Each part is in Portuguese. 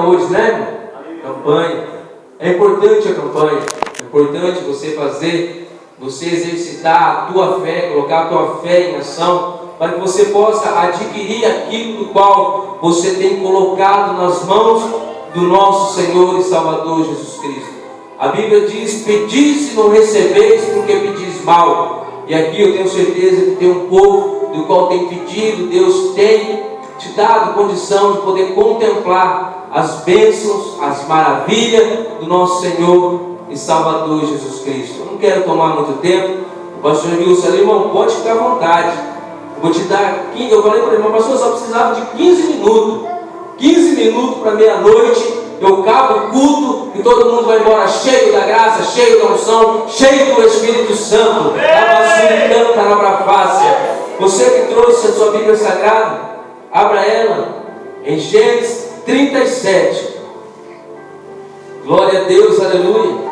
hoje, né? Campanha. É importante a campanha. É importante você fazer, você exercitar a tua fé, colocar a tua fé em ação, para que você possa adquirir aquilo do qual você tem colocado nas mãos do nosso Senhor e Salvador Jesus Cristo. A Bíblia diz: pedis e não recebeis, porque pedis mal. E aqui eu tenho certeza que tem um povo do qual tem pedido, Deus tem te dado condição de poder contemplar as bênçãos, as maravilhas do nosso Senhor e Salvador Jesus Cristo. Eu não quero tomar muito tempo. O pastor Wilson ali, irmão, pode ficar à vontade. Eu vou te dar 15, eu falei para ele, mas pastor, eu só precisava de 15 minutos. 15 minutos para meia-noite, eu acabo o culto e todo mundo vai embora cheio da graça, cheio da unção, cheio do Espírito Santo. Você que trouxe a sua Bíblia Sagrada, abra ela em Gênesis 37. Glória a Deus, aleluia.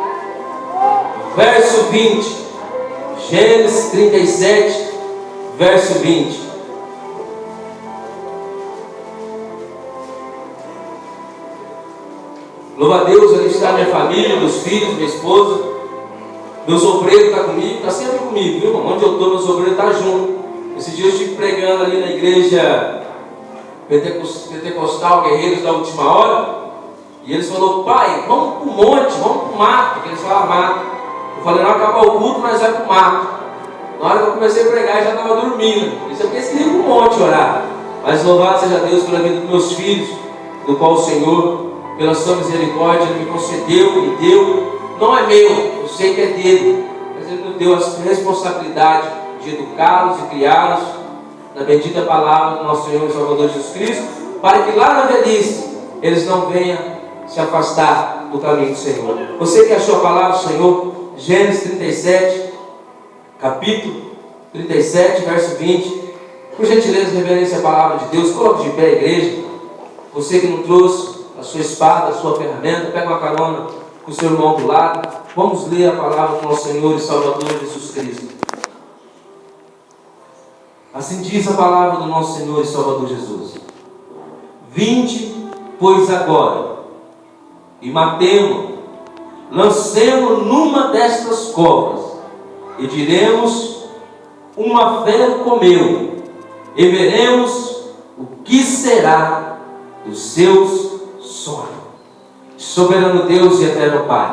Verso 20. Gênesis 37, verso 20. Louva a Deus, ali está minha família, meus filhos, minha esposa, meus obreiros estão comigo, está sempre comigo, viu, irmão? Onde eu estou, meus obreiros estão juntos. Esse dia eu estive pregando ali na igreja Pentecostal Guerreiros da Última Hora, e eles falaram: pai, vamos para o monte, vamos para o mato, porque eles falaram mato. Eu falei: não, acabar o culto, nós vamos para o mato. Na hora que eu comecei a pregar, eu já estava dormindo. Isso é porque eles queriam ir para o monte orar. Mas louvado seja Deus pela vida dos meus filhos, do qual o Senhor, pela sua misericórdia, Ele me concedeu, me deu. Não é meu, eu sei que é dele, mas Ele nos deu a responsabilidade de educá-los e criá-los na bendita palavra do nosso Senhor e Salvador Jesus Cristo, para que lá na velhice eles não venham se afastar do caminho do Senhor. Você que achou a palavra do Senhor, Gênesis 37, capítulo 37, verso 20. Por gentileza, reverência à palavra de Deus. Coloque de pé a igreja. Você que não trouxe a sua espada, a sua ferramenta, pega uma carona com o seu irmão do lado. Vamos ler a palavra do nosso Senhor e Salvador Jesus Cristo. Assim diz a palavra do nosso Senhor e Salvador Jesus: vinde, pois agora, e matemo, lancemo numa destas covas, e diremos: uma fera comeu, e veremos o que será dos seus sonhos. Soberano Deus e eterno Pai,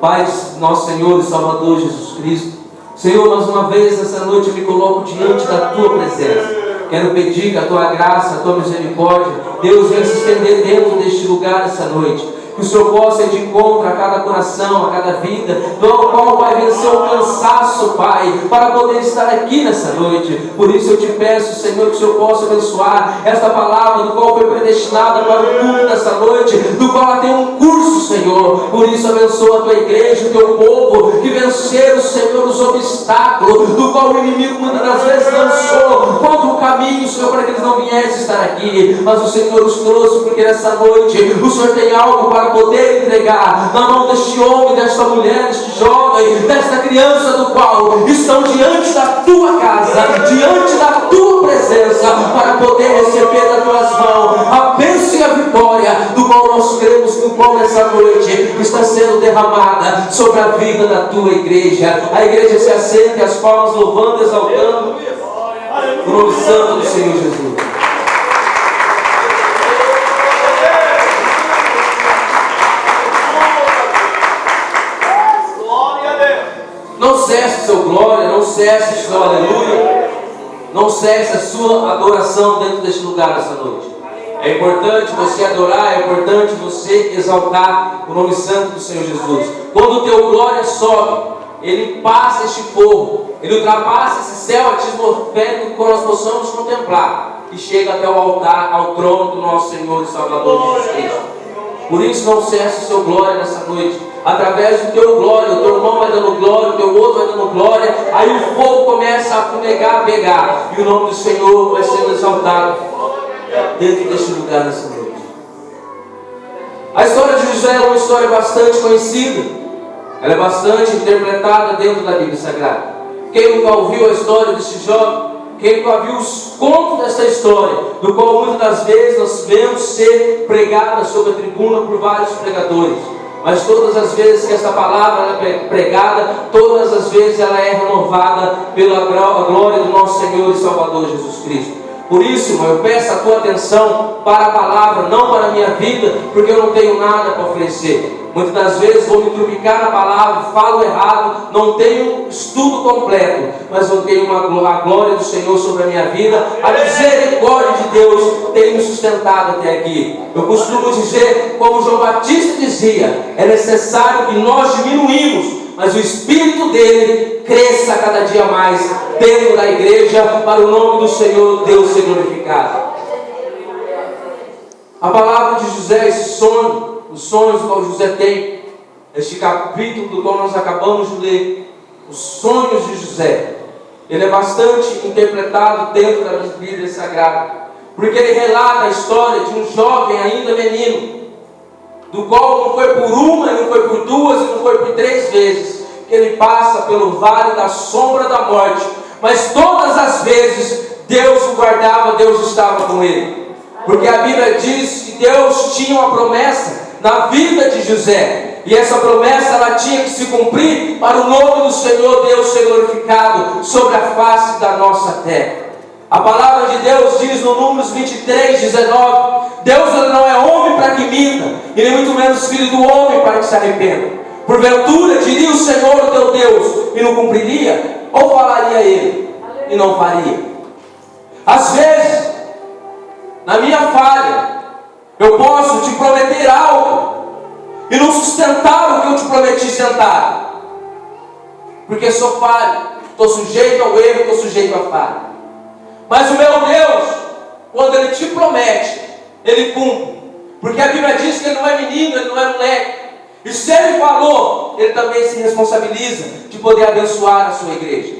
Pai nosso Senhor e Salvador Jesus Cristo, Senhor, mais uma vez essa noite eu me coloco diante da Tua presença. Quero pedir que a Tua graça, a Tua misericórdia, Deus, venha se estender dentro deste lugar essa noite. Que o Senhor possa ir de encontro a cada coração, a cada vida, do qual vai vencer o cansaço, Pai, para poder estar aqui nessa noite. Por isso eu te peço, Senhor, que o Senhor possa abençoar esta palavra, do qual foi predestinada para o culto dessa noite, do qual ela tem um curso, Senhor. Por isso abençoa a Tua igreja, o Teu povo, que venceram, Senhor, os obstáculos, do qual o inimigo muitas das vezes lançou contra o caminho, Senhor, para que eles não viessem estar aqui. Mas o Senhor os trouxe, porque nessa noite o Senhor tem algo para poder entregar na mão deste homem, desta mulher, deste jovem, desta criança, do qual estão diante da Tua casa, diante da Tua presença, para poder receber das Tuas mãos a bênção e a vitória, do qual nós cremos que o qual nessa noite está sendo derramada sobre a vida da Tua igreja. A igreja se assenta, as palmas louvando, exaltando o nome santo do Senhor Jesus. Não cesse o seu glória, não cesse o seu aleluia, não cesse a sua adoração dentro deste lugar essa noite. É importante você adorar, é importante você exaltar o nome santo do Senhor Jesus. Quando o teu glória sobe, ele passa este povo, ele ultrapassa esse céu atmosférico que nós possamos contemplar e chega até o altar, ao trono do nosso Senhor e Salvador Jesus Cristo. Por isso não cesse o seu glória nessa noite. Através do teu glória, o teu irmão vai dando glória, o teu outro vai dando glória, aí o fogo começa a fumegar, a pegar, e o nome do Senhor vai sendo exaltado dentro deste lugar nessa noite. A história de José é uma história bastante conhecida, ela é bastante interpretada dentro da Bíblia Sagrada. Quem nunca ouviu a história deste jovem quem viu os contos dessa história, do qual muitas das vezes nós vemos ser pregada sobre a tribuna por vários pregadores. Mas todas as vezes que essa palavra é pregada, todas as vezes ela é renovada pela glória do nosso Senhor e Salvador Jesus Cristo. Por isso, irmão, eu peço a tua atenção para a palavra, não para a minha vida, porque eu não tenho nada para oferecer. Muitas das vezes vou me trupicar na palavra, falo errado, não tenho estudo completo, mas eu tenho a glória do Senhor sobre a minha vida, a misericórdia de Deus tem me sustentado até aqui. Eu costumo dizer, como João Batista dizia, é necessário que nós diminuímos, mas o Espírito dele cresça cada dia mais dentro da igreja, para o nome do Senhor Deus ser glorificado. A palavra de José, esse sonho, os sonhos que José tem, este capítulo do qual nós acabamos de ler, os sonhos de José, ele é bastante interpretado dentro da Bíblia Sagrada, porque ele relata a história de um jovem ainda menino, do qual não foi por uma, não foi por duas, e não foi por 3 vezes, que ele passa pelo vale da sombra da morte, mas todas as vezes Deus o guardava, Deus estava com ele, porque a Bíblia diz que Deus tinha uma promessa na vida de José, e essa promessa ela tinha que se cumprir para o nome do Senhor Deus ser glorificado sobre a face da nossa terra. A palavra de Deus diz no Números 23, 19, Deus não é homem para que minta, e nem muito menos filho do homem para que se arrependa. Porventura diria o Senhor o teu Deus e não cumpriria? Ou falaria ele e não faria? Às vezes, na minha falha, eu posso te prometer algo e não sustentar o que eu te prometi sentar, porque sou falho, estou sujeito ao erro, estou sujeito à falha. Mas o meu Deus, quando Ele te promete, Ele cumpre, porque a Bíblia diz que Ele não é menino, Ele não é moleque, e se Ele falou, Ele também se responsabiliza de poder abençoar a sua igreja.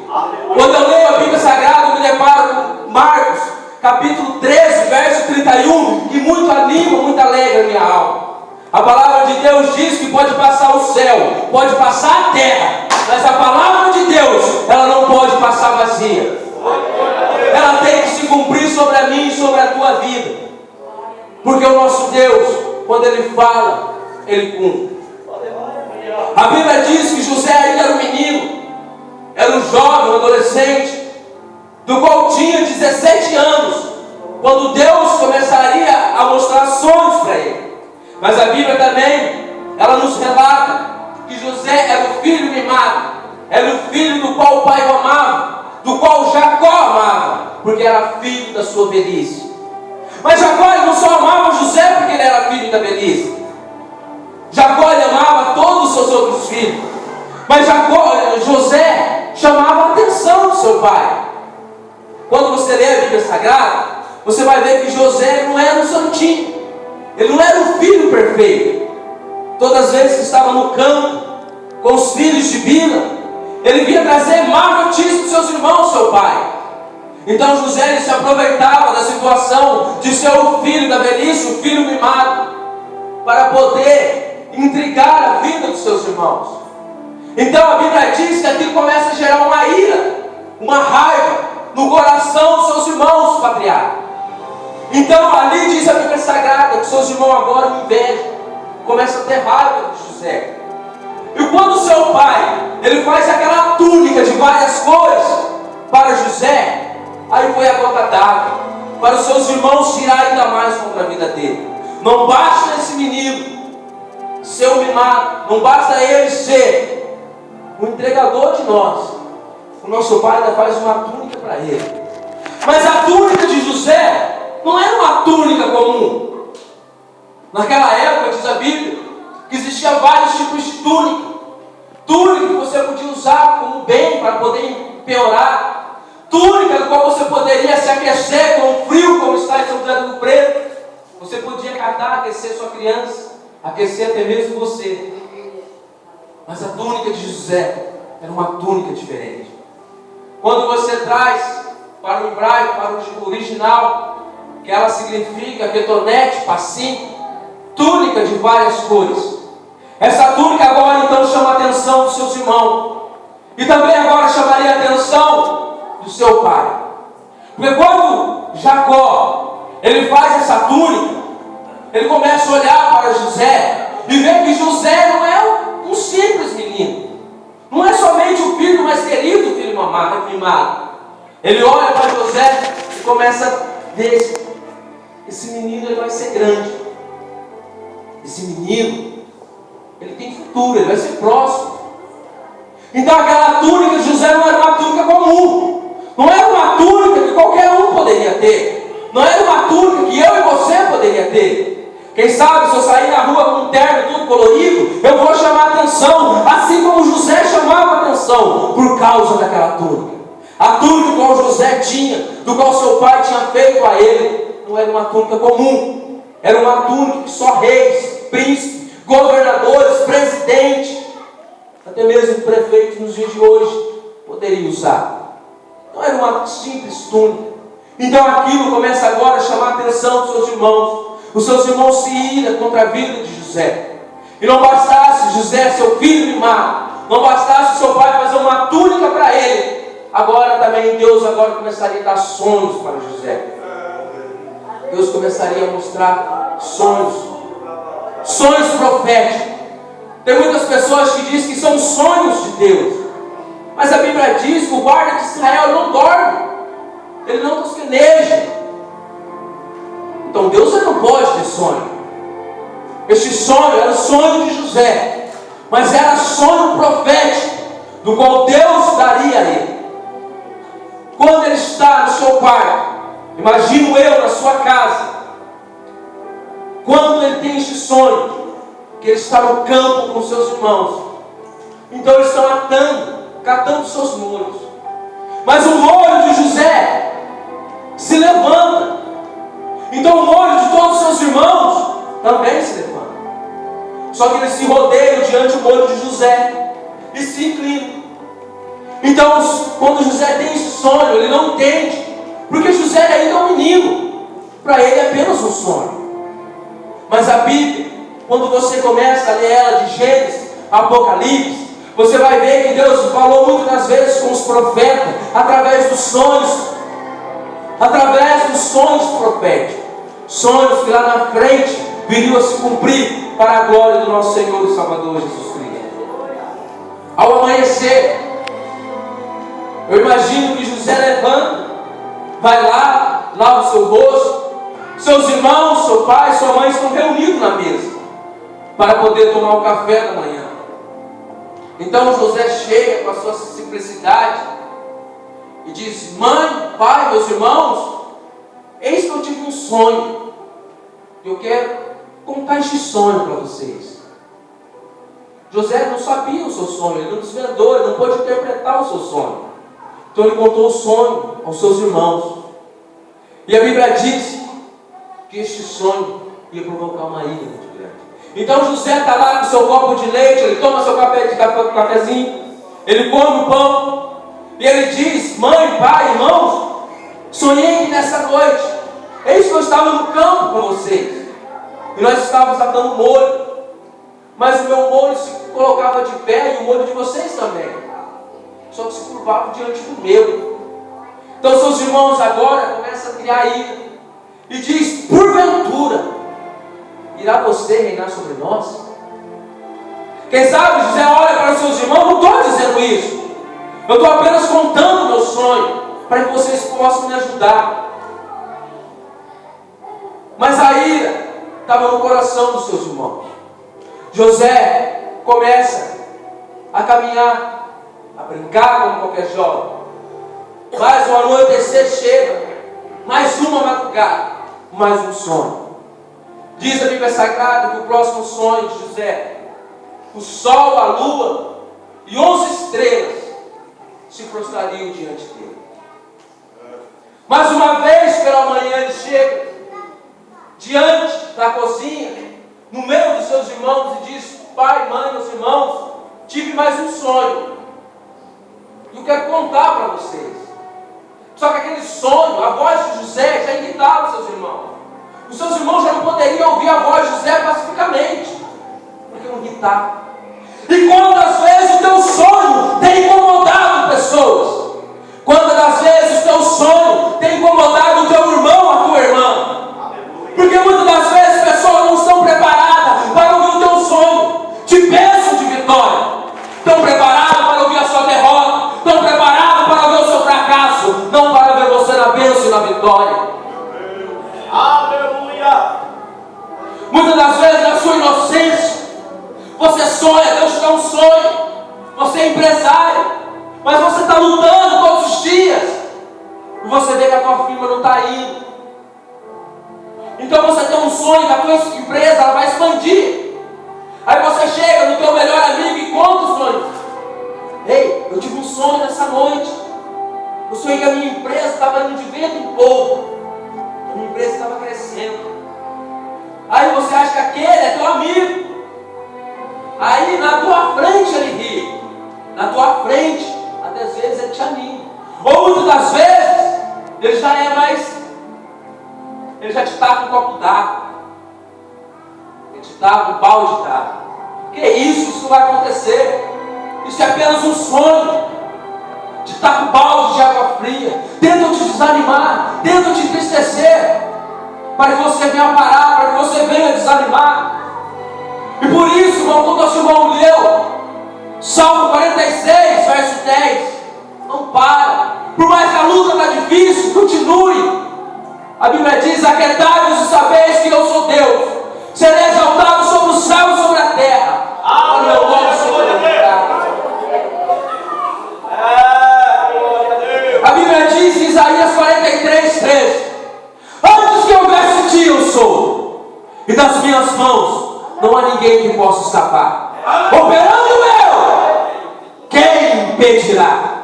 Quando eu leio a Bíblia Sagrada, eu me deparo com Marcos capítulo 13, verso 31, que muito anima, muito alegra a minha alma. A palavra de Deus diz que pode passar o céu, pode passar a terra, mas a palavra de Deus, ela não pode passar vazia. Ela tem que se cumprir sobre a mim e sobre a tua vida, porque o nosso Deus, quando Ele fala, Ele cumpre. A Bíblia diz que José ainda era um menino, era um jovem, um adolescente, do qual tinha 17 anos, quando Deus começaria a mostrar sonhos para ele. Mas a Bíblia também, ela nos relata que José era o filho mimado, era o filho do qual o pai o amava, do qual Jacó amava, porque era filho da sua velhice. Mas Jacó não só amava José porque ele era filho da velhice. Jacó amava todos os seus outros filhos, mas José chamava a atenção do seu pai. Quando você lê a Bíblia Sagrada, você vai ver que José não era um santinho, ele não era um filho perfeito. Todas as vezes que estava no campo com os filhos de Bila, ele vinha trazer má notícia dos seus irmãos, seu pai. Então José ele se aproveitava da situação de ser o filho da velhice, o filho mimado, para poder intrigar a vida dos seus irmãos. Então a Bíblia diz que aquilo começa a gerar uma ira, uma raiva no coração dos seus irmãos, patriarca. Então ali diz a Bíblia Sagrada que seus irmãos agora o invejam, começam a ter raiva de José. E quando seu pai, ele faz aquela túnica de várias cores para José, aí foi a gota d'água, para os seus irmãos tirar ainda mais contra a vida dele. Não basta esse menino ser um mimado, não basta ele ser o entregador de nós, o nosso pai ainda faz uma túnica para ele. Mas a túnica de José não era uma túnica comum. Naquela época, diz a Bíblia, que existiam vários tipos de túnica. Túnica que você podia usar como bem para poder piorar. Túnica do qual você poderia se aquecer com o frio, como está em São José do Rio Preto. Você podia catar, aquecer sua criança, aquecer até mesmo você. Mas a túnica de José era uma túnica diferente. Quando você traz para o hebraico, para o original, que ela significa ketonete, passim, túnica de várias cores. Essa túnica agora então chama a atenção dos seus irmãos, e também agora chamaria a atenção do seu pai. Porque quando Jacó, ele faz essa túnica, ele começa a olhar para José e vê que José não é um simples menino. Não é somente o filho mais querido, o filho mimado. Ele olha para José e começa a ver: esse menino ele vai ser grande. Esse menino, ele tem futuro, ele vai ser próximo. Então aquela túnica de José não era uma túnica comum. Não era uma túnica que qualquer um poderia ter. Não era uma túnica que eu e você poderia ter. Quem sabe, se eu sair na rua com um terno tudo colorido, eu vou chamar atenção, assim como José chamava atenção, por causa daquela túnica. A túnica que o José tinha, do qual seu pai tinha feito a ele, não era uma túnica comum. Era uma túnica que só reis, príncipes, governadores, presidentes, até mesmo prefeitos nos dias de hoje poderiam usar. Não era uma simples túnica. Então aquilo começa agora a chamar a atenção dos seus irmãos. Os seus irmãos se iram contra a vida de José. E não bastasse José, seu filho mimado, não bastasse seu pai fazer uma túnica para ele, agora também Deus começaria a dar sonhos para José. Deus começaria a mostrar sonhos proféticos. Tem muitas pessoas que dizem que são sonhos de Deus, mas a Bíblia diz que o guarda de Israel não dorme, ele não tosqueneja. Então Deus ele não pode ter sonho. Este sonho era o sonho de José, mas era sonho profético, do qual Deus daria a ele. Quando ele está no seu quarto, imagino eu na sua casa, quando ele tem este sonho, que ele está no campo com seus irmãos, então eles estão catando seus molhos, mas o molho de José se levanta. Então o molho de todos os seus irmãos também se levanta. Só que eles se rodeiam diante do molho de José e se inclinam. Então quando José tem esse sonho, ele não entende, porque José ainda é um menino. Para ele é apenas um sonho. Mas a Bíblia, quando você começa a ler ela de Gênesis a Apocalipse, você vai ver que Deus falou muitas vezes com os profetas através dos sonhos proféticos, sonhos que lá na frente viriam a se cumprir para a glória do nosso Senhor e Salvador Jesus Cristo. Ao amanhecer, eu imagino que José levanta, vai lá, lava o seu rosto, seus irmãos, seu pai, sua mãe estão reunidos na mesa para poder tomar o café da manhã. Então José chega com a sua simplicidade e diz: mãe, pai, meus irmãos, eis que eu tive um sonho. Eu quero contar este sonho para vocês. José não sabia o seu sonho, ele não desvendou, ele não pôde interpretar o seu sonho. Então ele contou o sonho aos seus irmãos. E a Bíblia diz que este sonho ia provocar uma ira muito grande. Então José está lá com seu copo de leite, ele toma seu cafezinho, ele come o pão, e ele diz: mãe, pai, irmãos, sonhei que nessa noite, eis que eu estava no campo com vocês, e nós estávamos atando molho, mas o meu molho se colocava de pé e o molho de vocês também, só que se curvava diante do meu. Então seus irmãos agora começam a criar ira, e diz: porventura, irá você reinar sobre nós? Quem sabe José olha para os seus irmãos: não estou dizendo isso, eu estou apenas contando o meu sonho, para que vocês possam me ajudar. Mas a ira estava no coração dos seus irmãos. José começa a caminhar, a brincar como qualquer jovem. Mais um anoitecer chega, mais uma madrugada, mais um sonho. Diz a Bíblia Sagrada que o próximo sonho de José, o sol, a lua e 11 estrelas se prostrariam diante dele. Mais uma vez pela manhã ele chega diante da cozinha, no meio dos seus irmãos, e diz: pai, mãe, meus irmãos, tive mais um sonho e eu quero contar para vocês. Só que aquele sonho, a voz de José já irritava os seus irmãos. Os seus irmãos já não poderiam ouvir a voz de José pacificamente, porque não irritava. E quantas vezes o teu sonho tem incomodado pessoas? Quantas das vezes o teu sonho tem incomodado inocência. Você sonha, Deus te dá um sonho. Você é empresário, mas você está lutando todos os dias. E você vê que a tua firma não está indo. Então você tem um sonho que a tua empresa ela vai expandir. Aí você chega no teu melhor amigo e conta o sonho. Ei, eu tive um sonho nessa noite. Eu sonhei que a minha empresa estava indo de vento em polvo. A minha empresa estava crescendo. Aí você acha que aquele é teu amigo. Aí na tua frente ele ri. Na tua frente, até às vezes ele te anima. Ou muitas das vezes, ele já é mais. Ele já te dá com um copo d'água. Ele te dá com um balde d'água. Que isso? Isso não vai acontecer. Isso é apenas um sonho. Te dá com um balde de água fria. Tentam te desanimar. Tentam te entristecer. Para que você venha parar. Para que você venha desanimar. E por isso, irmão, quando nosso irmão leu Salmo 46, verso 10, não para. Por mais que a luta está difícil, continue. A Bíblia diz: aquietai-vos e sabeis que eu sou Deus. Serei exaltado sobre o céu e sobre a terra. O meu nome será glorificado. A Bíblia diz em Isaías 43, 13: antes que houvesse dia eu sou, e das minhas mãos não há ninguém que possa escapar. Operando eu, quem impedirá?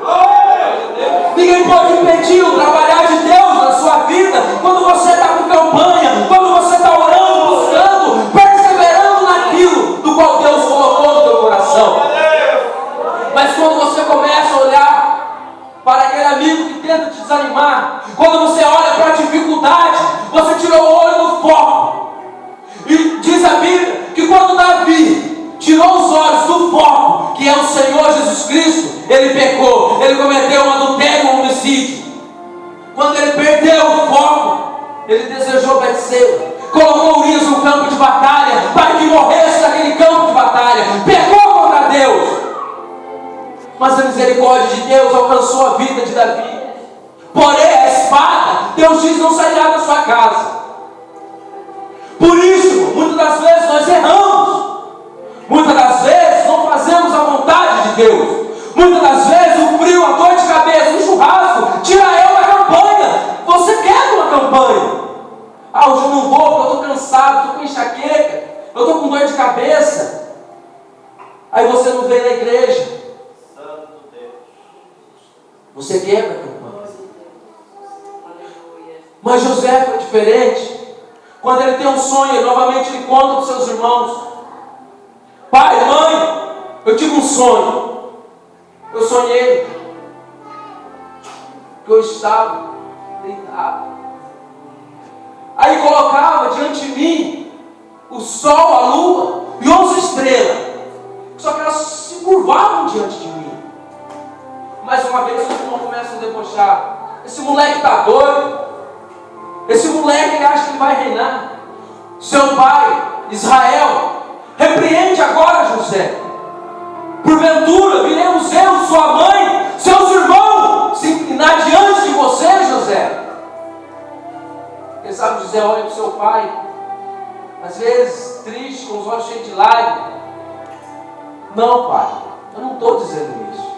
Ninguém pode impedir o trabalhar de Deus na sua vida. Quando você está com campanha, quando você está orando, buscando, perseverando naquilo do qual Deus colocou no teu coração. Mas quando você começa a olhar para aquele amigo que tenta te desanimar, quando você olha para a dificuldade, você tirou o olho do foco. E diz a Bíblia que quando Davi tirou os olhos do foco, que é o Senhor Jesus Cristo, ele pecou, ele cometeu um adultério, um homicídio. Quando ele perdeu o foco, ele desejou Betseba, colocou Urias no campo de batalha, para que morresse naquele campo de batalha, pecou contra Deus. Mas a misericórdia de Deus alcançou a vida de Davi. Porém a espada, Deus diz, não sairá da sua casa. Por isso, muitas das vezes nós erramos. Muitas das vezes não fazemos a vontade de Deus. Muitas das vezes o frio, a dor de cabeça, o churrasco tira eu da campanha. Você quer uma campanha? Ah, hoje eu não vou porque eu estou cansado, estou com enxaqueca, eu estou com dor de cabeça. Aí você não vem na igreja. Você quebra a campanha. Mas José foi diferente. Quando ele tem um sonho, novamente ele conta para os seus irmãos: pai, mãe, eu tive um sonho. Eu sonhei que eu estava deitado. Aí colocava diante de mim o sol, a lua e 11 estrelas. Só que elas se curvavam diante de mim. Mais uma vez os irmãos começam a debochar: esse moleque está doido. Esse moleque ele acha que ele vai reinar. Seu pai, Israel, repreende agora José. Porventura viremos eu, sua mãe, seus irmãos se inclinar diante de você, José. Quem sabe José olha para o seu pai, às vezes triste, com os olhos cheios de lágrimas. Não, pai, eu não estou dizendo isso.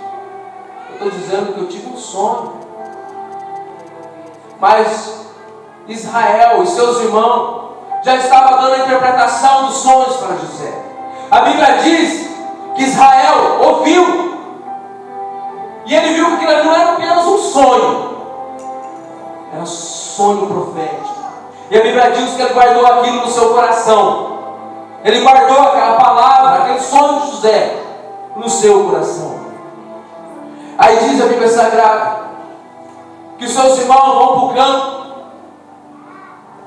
Eu estou dizendo que eu tive um sonho. Mas Israel e seus irmãos já estavam dando a interpretação dos sonhos para José. A Bíblia diz que Israel ouviu, e ele viu que aquilo não era apenas um sonho, era um sonho profético. E a Bíblia diz que ele guardou aquilo no seu coração. Ele guardou aquela palavra, aquele sonho de José no seu coração. Aí diz a Bíblia Sagrada que seus irmãos vão para o campo,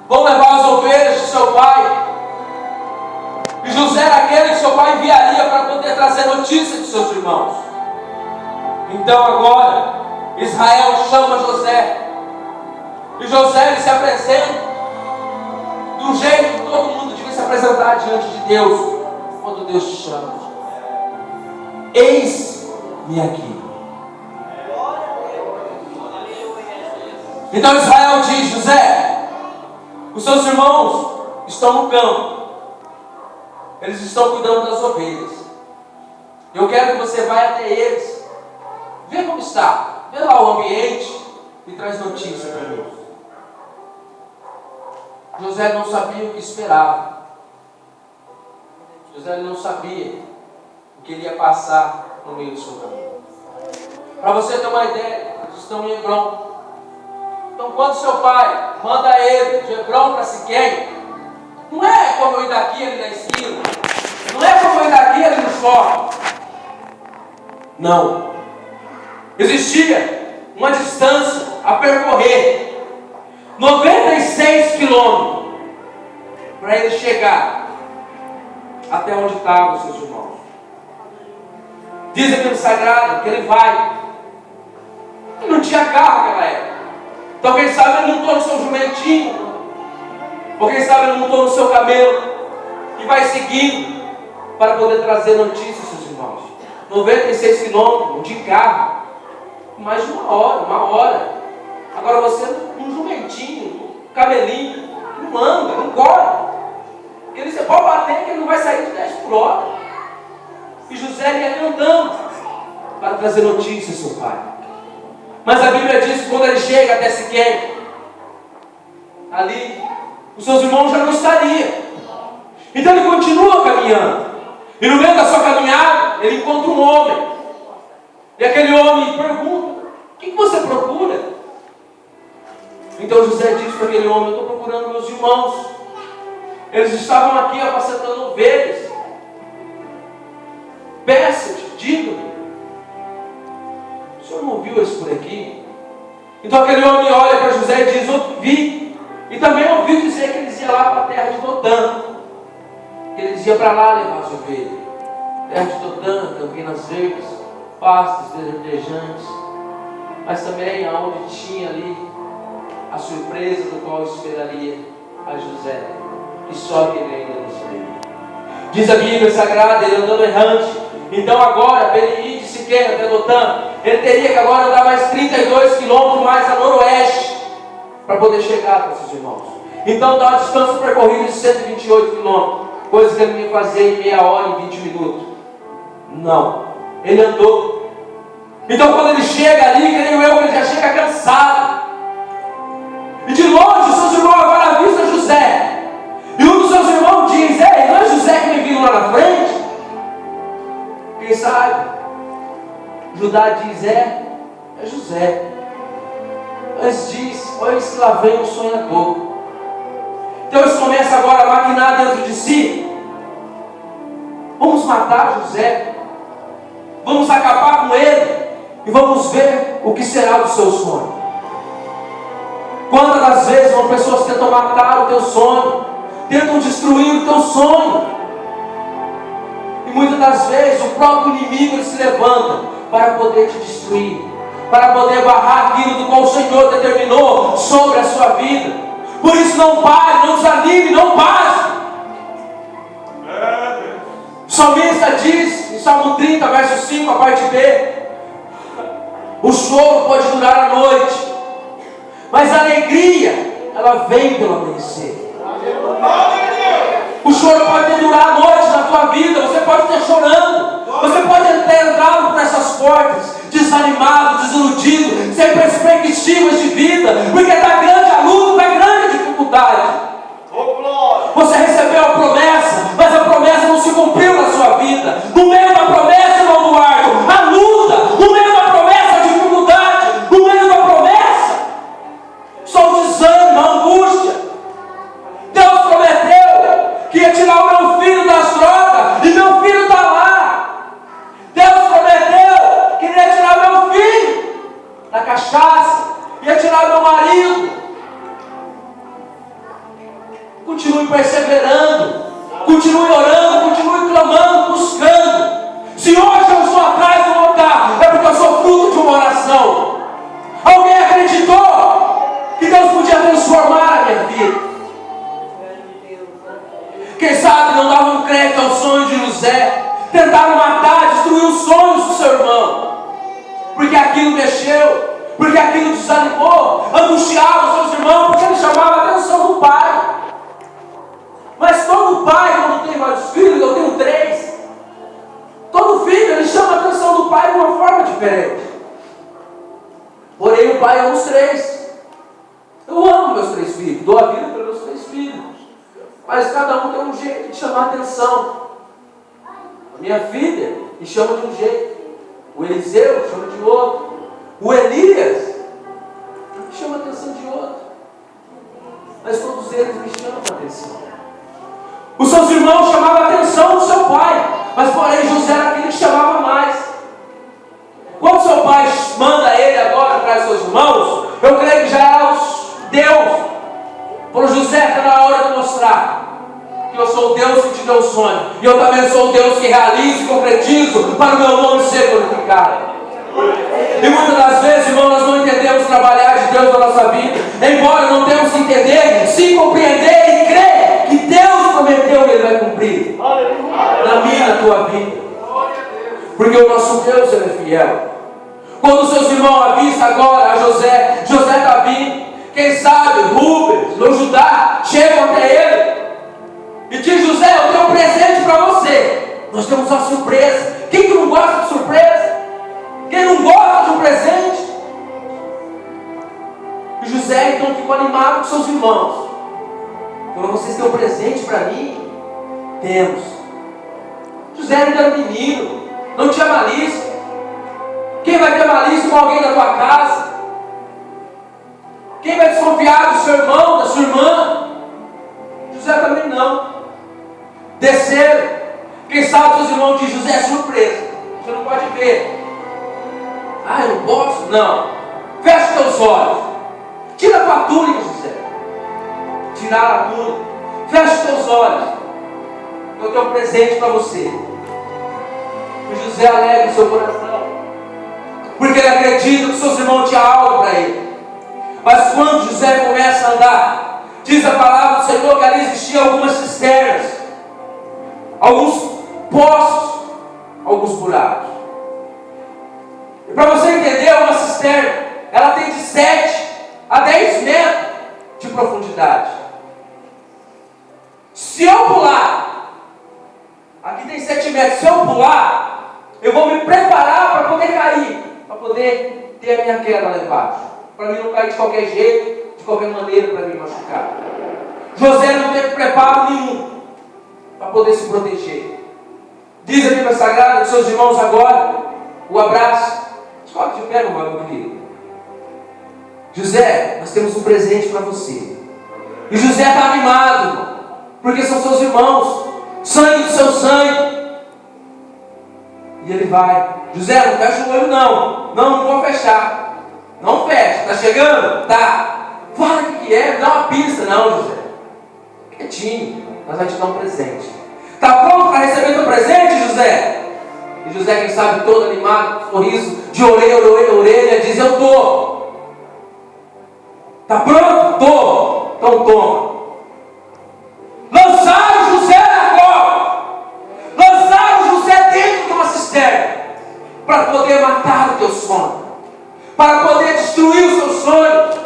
vão levar as ovelhas de seu pai. E José era aquele que seu pai enviaria para poder trazer notícia de seus irmãos. Então agora Israel chama José. E José ele se apresenta do jeito que todo mundo devia se apresentar diante de Deus quando Deus te chama. Eis-me aqui. Então Israel diz: José, os seus irmãos estão no campo. Eles estão cuidando das ovelhas. Eu quero que você vá até eles. Vê como está. Vê lá o ambiente e traz notícia para mim. José não sabia o que esperava. José não sabia o que ele ia passar no meio do seu caminho. Para você ter uma ideia, eles estão em Hebron. Então quando seu pai manda ele de Hebron para Siquém, não é como eu ir daqui ali na esquina, não é como eu ir daqui ali no shopping. Não. Existia uma distância a percorrer, 96 quilômetros, para ele chegar até onde estavam os seus irmãos. Diz aqui no Sagrado que ele vai. Ele não tinha carro naquela época. Então quem sabe ele montou no seu jumentinho, ou quem sabe ele montou no seu camelo, e vai seguindo para poder trazer notícias aos seus irmãos. 96 quilômetros de carro, mais de uma hora. Agora você num jumentinho, num camelinho, não anda, não corre. Você pode bater que ele não vai sair de 10 por hora. E José ia andando para trazer notícias ao seu pai. Mas a Bíblia diz que quando ele chega até Siquém, ali, os seus irmãos já não estariam. Então ele continua caminhando. E no meio da sua caminhada, ele encontra um homem. E aquele homem pergunta: o que você procura? Então José diz para aquele homem: eu estou procurando meus irmãos. Eles estavam aqui apacentando ovelhas. Peça-te, diga-me. O senhor não viu isso por aqui? Então aquele homem olha para José e diz: eu vi. E também ouviu dizer que eles iam lá para a terra de Dotã. Que eles iam para lá levar as ovelhas. Terra de Dotã, campinas verdes, pastos verdejantes. Mas também aonde tinha ali a surpresa do qual esperaria a José. E só que ele ainda não sabia. Diz a Bíblia Sagrada, ele andando errante. Então agora, para ele ir de Siquém até Dotã, ele teria que agora andar mais 32 quilômetros mais a noroeste, para poder chegar para seus irmãos. Então dá uma distância percorrida de 128 quilômetros, coisa que ele não ia fazer em meia hora, em 20 minutos. Não, ele andou. Então quando ele chega ali, creio eu que ele já chega cansado. E de longe, seus irmãos agora avistam José. E um dos seus irmãos diz: ei, não é José que me viu lá na frente? Quem sabe? Judá diz: é José. Mas diz: olha, que lá vem um sonhador. Então eles começam agora a maquinar dentro de si: vamos matar José, vamos acabar com ele, e vamos ver o que será do seu sonho. Quantas das vezes uma pessoa tentam matar o teu sonho, tentam destruir o teu sonho, e muitas das vezes o próprio inimigo ele se levanta para poder te destruir, para poder barrar aquilo do qual o Senhor determinou sobre a sua vida. Por isso não pare, não desanime, não pare. O salmista diz em Salmo 30, verso 5, a parte B: o choro pode durar a noite, mas a alegria, ela vem pelo amanhecer. O choro pode durar a noite na tua vida. Você pode estar chorando, você pode ter entrado por essas portas desanimado, desiludido, sem perspectivas de vida, porque está grande a luta, está grande a dificuldade. Você recebeu a promessa, mas a promessa não se cumpriu na sua vida. No meio da promessa, irmão Eduardo, a luta. No meio da promessa, a dificuldade. No meio da promessa, só o desânimo, a angústia. Deus prometeu que ia tirar o meu filho das drogas, e meu filho está lá. Deus prometeu que ia tirar meu filho da cachaça, ia tirar meu marido. Continue perseverando, continue orando, continue clamando, buscando. Se hoje eu estou atrás do altar, é porque eu sou fruto de uma oração. Alguém acreditou que Deus podia transformar a minha vida. Quem sabe não davam crédito ao sonho de José, tentaram matar, destruir os sonhos do seu irmão, porque aquilo mexeu, porque aquilo desanimou, angustiava os seus irmãos, porque ele chamava a atenção do pai. Mas todo pai, quando tem vários filhos, eu diferente. Porém, o pai ama os três. Eu amo meus 3 filhos, dou a vida pelos meus 3 filhos. Mas cada um tem um jeito de chamar a atenção. A minha filha me chama de um jeito. O Eliseu chama de outro. O Elias me chama a atenção de outro. Mas todos eles me chamam a atenção. Os seus irmãos chamavam a atenção do seu pai. Mas porém José era aquele que chamava mais. Quando seu pai manda ele agora atrás dos seus irmãos, eu creio que já era Deus. Falou: José, está na hora de mostrar que eu sou o Deus que te deu o sonho. E eu também sou o Deus que realizo e concretizo para o meu nome ser glorificado. E muitas das vezes, irmão, nós não entendemos o trabalhar de Deus na nossa vida. Embora não temos que entender, sim compreender e crer que Deus prometeu e Ele vai cumprir. Na minha e na tua vida. Porque o nosso Deus, Ele é fiel. Quando os seus irmãos avistam agora a José, José está vindo. Quem sabe, Rubens, no Judá, chegam até ele e diz: José, eu tenho um presente para você. Nós temos uma surpresa. Quem que não gosta de surpresa? Quem não gosta de um presente? E José então ficou animado com seus irmãos. Falou: vocês têm um presente para mim? Temos. José ainda era menino, não tinha malícia. Quem vai ter malícia com alguém da tua casa? Quem vai desconfiar do seu irmão, da sua irmã? José também não. Desceram. Quem sabe seus irmãos dizem: José, é surpresa. Você não pode ver. Ah, eu não posso? Não. Fecha teus olhos. Tira a tua túnica, José. Tirar a túnica. Fecha teus olhos. Eu tenho um presente para você. E José alegra o seu coração, porque ele acredita que seus irmãos tinham algo para ele. Mas quando José começa a andar, diz a palavra do Senhor que ali existiam algumas cisternas, alguns poços, alguns buracos. E para você entender, uma cisterna, ela tem de 7 a 10 metros de profundidade. Se eu pular, aqui tem 7 metros, se eu pular, eu vou me preparar para poder cair, para poder ter a minha queda lá embaixo. Para mim não cair de qualquer jeito, de qualquer maneira, para me machucar. José não teve preparo nenhum para poder se proteger. Diz a Bíblia Sagrada que seus irmãos agora o abraçam. Escolhe de pé, meu querido. José, nós temos um presente para você. E José está animado, irmão, porque são seus irmãos, sangue do seu sangue. E ele vai: José, não fecha o olho não. Não vou fechar. Não fecha. Está chegando? Tá. Fala o que é, dá uma pista. Não, José. Quietinho. Nós vamos te dar um presente. Está pronto para receber teu presente, José? E José, quem sabe, todo animado, sorriso de orelha a orelha, diz: eu estou. Está pronto? Estou. Então toma. Lançaram José na cova. Lançaram José dentro de uma cisterna para poder matar o teu sonho, para poder destruir os seus sonhos.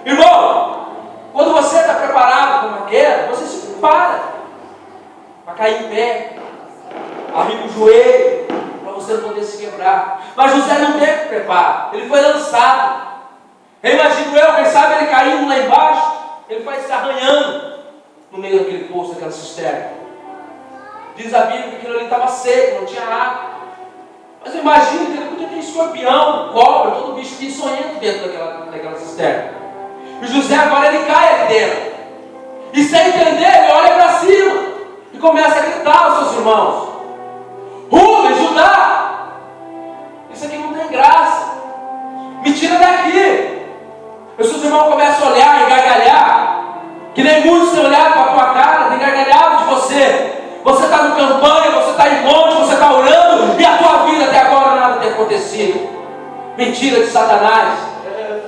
Irmão, quando você está preparado para uma queda, você se prepara para cair em pé, arriba o joelho, para você não poder se quebrar. Mas José não teve preparo, ele foi lançado. Eu imagino quem sabe ele caindo lá embaixo, ele vai se arranhando no meio daquele poço, daquela cisterna. Diz a Bíblia que aquilo ali estava seco, não tinha água. Mas eu imagino que ele podia ter escorpião, cobra, todo bicho peçonhento dentro daquela cisterna. E José agora ele cai ali dentro. E sem entender, ele olha para cima e começa a gritar aos seus irmãos: Rubens, Judá, isso aqui não tem graça. Me tira daqui. E os seus irmãos começam a olhar e gargalhar, que nem muitos têm olhado para a tua cara, têm gargalhado de você. Você está no campanha, você está em monte, você está orando, e a tua vida até agora nada tem acontecido. Mentira de Satanás.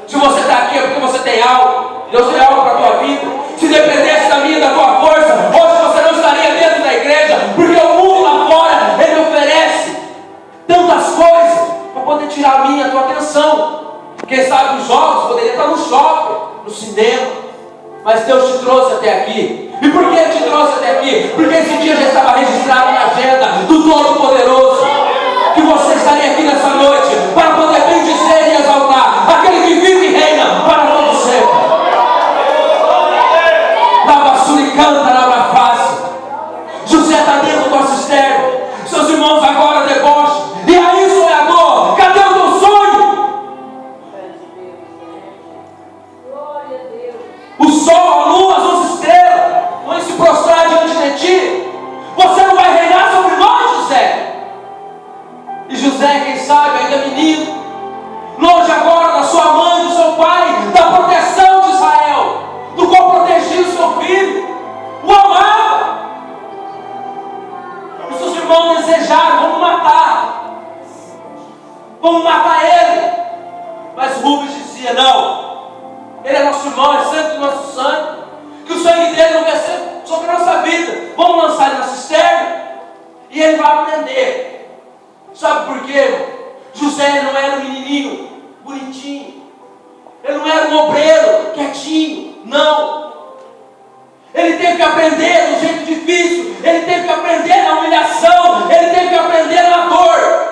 Se você está aqui é porque você tem algo. Deus tem algo para a tua vida. Se dependesse da minha e da tua força, hoje você não estaria dentro da igreja, porque o mundo lá fora, ele oferece tantas coisas para poder tirar a minha e a tua atenção. Quem sabe os jogos poderia estar no shopping, no cinema, mas Deus te trouxe até aqui. E por que Ele te trouxe até aqui? Porque esse dia já estava registrado na agenda do Todo-Poderoso, que vamos matar ele. Mas Rubens dizia: não, ele é nosso irmão, é sangue do nosso sangue, que o sangue dele não vai ser sobre a nossa vida, vamos lançar ele na cisterna e ele vai aprender. Sabe por quê? José não era um menininho bonitinho, ele não era um obreiro quietinho, não. Ele teve que aprender do jeito difícil, ele teve que aprender na humilhação, ele teve que aprender na dor.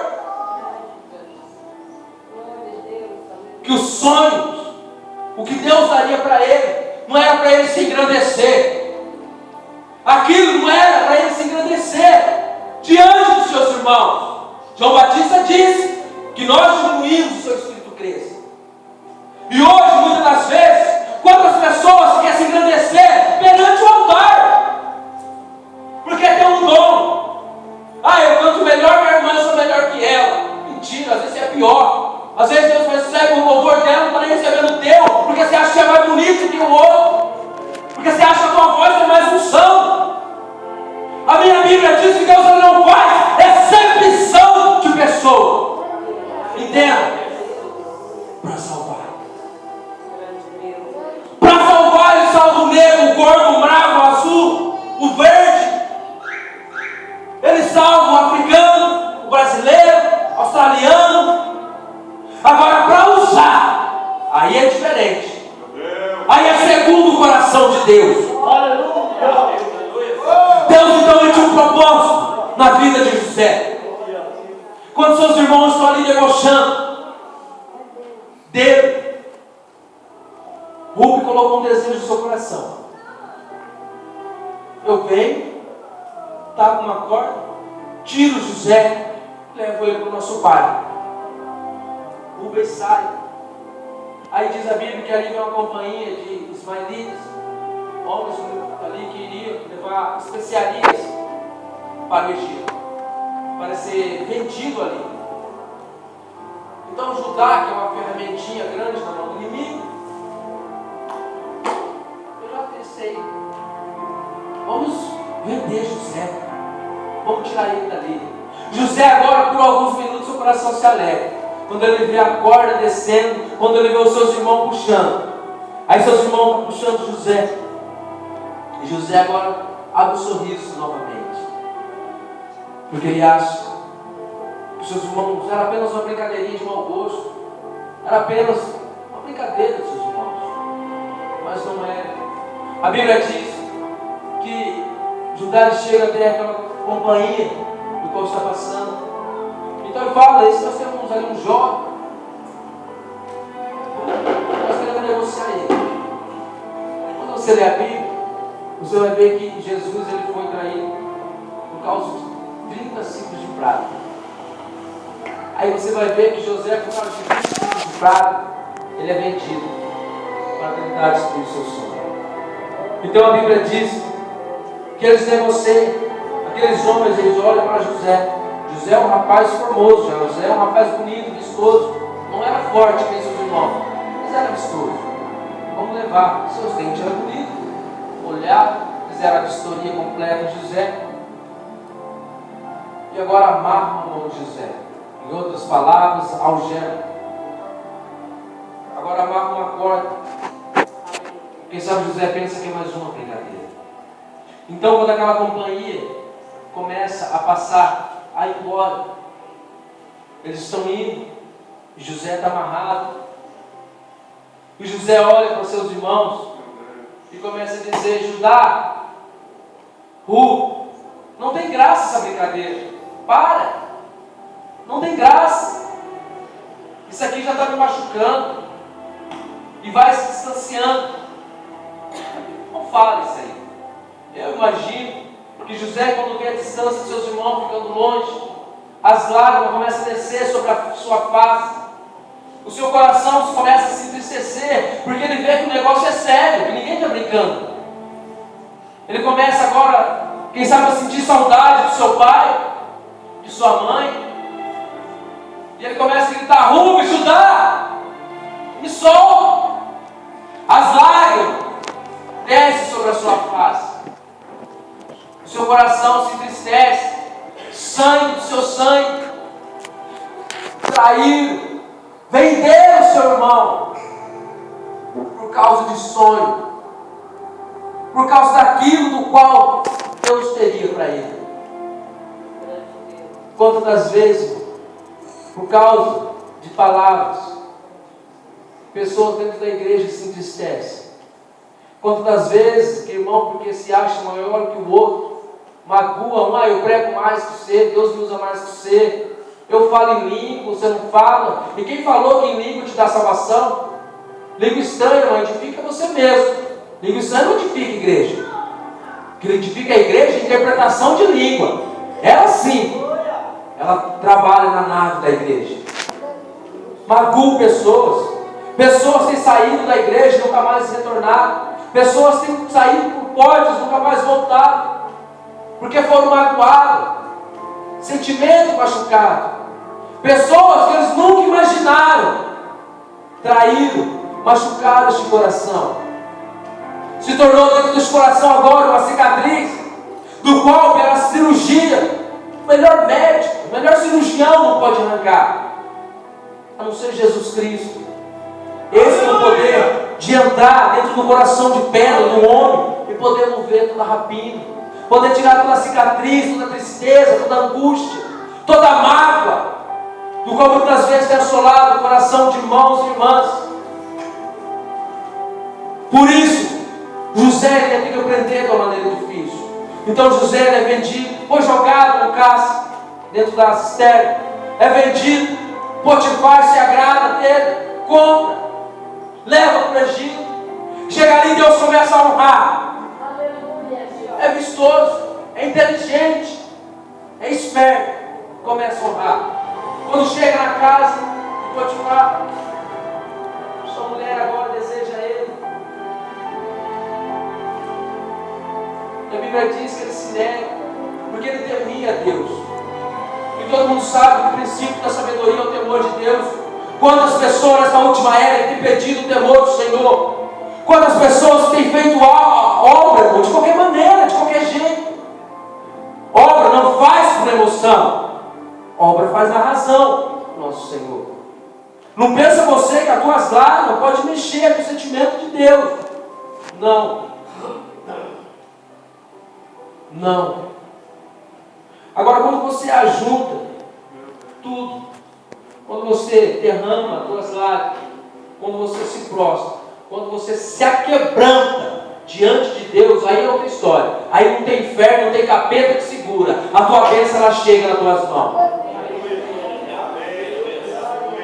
Que os sonhos, o que Deus daria para ele, não era para ele se engrandecer. Aquilo não era para ele se engrandecer diante dos seus irmãos. João Batista disse que nós diminuímos, o seu espírito cresça. E hoje, muitas das vezes, quantas pessoas querem se engrandecer perante o altar, porque tem um dom. Eu canto melhor que a irmã, eu sou melhor que ela. Mentira, às vezes é pior. Às vezes Deus recebe o louvor dela, não está nem recebendo o teu, porque você acha que é mais bonito que o outro, porque você acha que a tua voz tem mais unção. A minha Bíblia diz que Deus não faz exceção de pessoa. Entenda? Para salvar. Para salvar, ele salva o negro, o gordo, o bravo, o azul, o verde. Ele salva o africano, o brasileiro, o australiano. Agora, para usar, aí é diferente. Aí é segundo o coração de Deus. Deus então ele tinha um propósito na vida de José. Quando seus irmãos estão ali debochando dele, Rubem colocou um desejo no seu coração. Eu venho, tá com uma corda, tiro José, levo ele para o nosso pai. Rubem sai. Aí diz a Bíblia que ali vem uma companhia de ismaelitas, homens ali que iriam levar especiarias para o Egito, para ser vendido ali. Então Judá, que é uma ferramentinha grande na mão do inimigo, eu já pensei, vamos vender José, vamos tirar ele dali. José agora, por alguns minutos, seu coração se alegra. Quando ele vê a corda descendo, quando ele vê os seus irmãos puxando. Aí seus irmãos estão puxando José. E José agora abre o sorriso novamente. Porque ele acha que os seus irmãos era apenas uma brincadeirinha de mau gosto. Era apenas uma brincadeira dos seus irmãos. Mas não era. A Bíblia diz que Judá chega até aquela companhia do qual está passando. Então ele fala, se nós temos ali um jovem, nós queremos negociar ele. Quando você lê a Bíblia, você vai ver que Jesus ele foi traído por causa de 30 ciclos de prata. Aí você vai ver que José, por causa de 30 ciclos de prata, ele é vendido para tentar destruir o seu sonho. Então a Bíblia diz que eles negociam, aqueles homens, eles olham para José. José é um rapaz formoso, José é um rapaz bonito, vistoso. Não era forte que seus irmãos, mas era vistoso. Vamos levar, seus dentes eram bonitos. Olhar, fizeram a vistoria completa de José. E agora amarram a mão de José. Em outras palavras, algema. Agora amarram uma corda. Quem sabe José pensa que é mais uma brincadeira. Então quando aquela companhia começa a passar, a ir embora, eles estão indo, e José está amarrado, e José olha para os seus irmãos e começa a dizer: Judá, não tem graça essa brincadeira, para, não tem graça, isso aqui já está me machucando, e vai se distanciando. Não fala isso aí. Eu imagino que José, quando vê a distância dos seus irmãos ficando longe, as lágrimas começam a descer sobre a sua face, o seu coração começa a se entristecer, porque ele vê que o negócio é sério, que ninguém está brincando. Ele começa agora, quem sabe, a sentir saudade do seu pai, de sua mãe, e ele começa a gritar: Rubem, Judá, me solta. As lágrimas descem sobre a sua face. O seu coração se entristece, sangue do seu sangue. traíram, venderam o seu irmão por causa de sonho, por causa daquilo do qual Deus teria para ele. Quantas das vezes, por causa de palavras, pessoas dentro da igreja se entristecem. Quantas das vezes, que irmão, porque se acha maior que o outro, magoa, eu prego mais que você, Deus me usa mais que você, eu falo em língua, você não fala, e quem falou que em língua te dá salvação? Língua estranha não edifica você mesmo, língua estranha não edifica a igreja, o que edifica a igreja é a interpretação de língua, ela sim, ela trabalha na nave da igreja, magoa pessoas têm saído da igreja e nunca mais retornaram, pessoas têm saído por portas e nunca mais voltaram, porque foram magoadas, sentimento machucado, pessoas que eles nunca imaginaram, traíram, machucadas de coração, se tornou dentro desse coração agora uma cicatriz, do qual pela cirurgia, o melhor médico, o melhor cirurgião não pode arrancar, a não ser Jesus Cristo. Esse tem o poder de entrar dentro do coração de pedra do homem e poder mover toda a rapina, poder tirar toda a cicatriz, toda a tristeza, toda a angústia, toda a mágoa, do qual muitas vezes tem assolado o coração de irmãos e irmãs. Por isso, José teve que aprender de uma maneira difícil. Então José é vendido, foi jogado no cálice, dentro da cisterna, é vendido, Potifar se agrada dele, compra, leva para o Egito, chega ali e Deus começa a honrar. É vistoso, é inteligente, é esperto, começa a honrar. Quando chega na casa de Potifar, sua mulher agora deseja ele. E a Bíblia diz que ele se nega, porque ele temia a Deus. E todo mundo sabe que o princípio da sabedoria é o temor de Deus. Quantas pessoas na última era têm perdido o temor do Senhor? Quantas pessoas têm feito obra de qualquer maneira, de qualquer jeito? Obra não faz por emoção, obra faz na razão, nosso Senhor. Não pensa você que as tuas lágrimas podem mexer com o sentimento de Deus. Não. Não. Agora, quando você ajunta tudo, quando você derrama as tuas lágrimas, quando você se prostra, quando você se aquebranta diante de Deus, aí é outra história. Aí não tem inferno, não tem capeta que segura. A tua bênção, ela chega nas tuas mãos.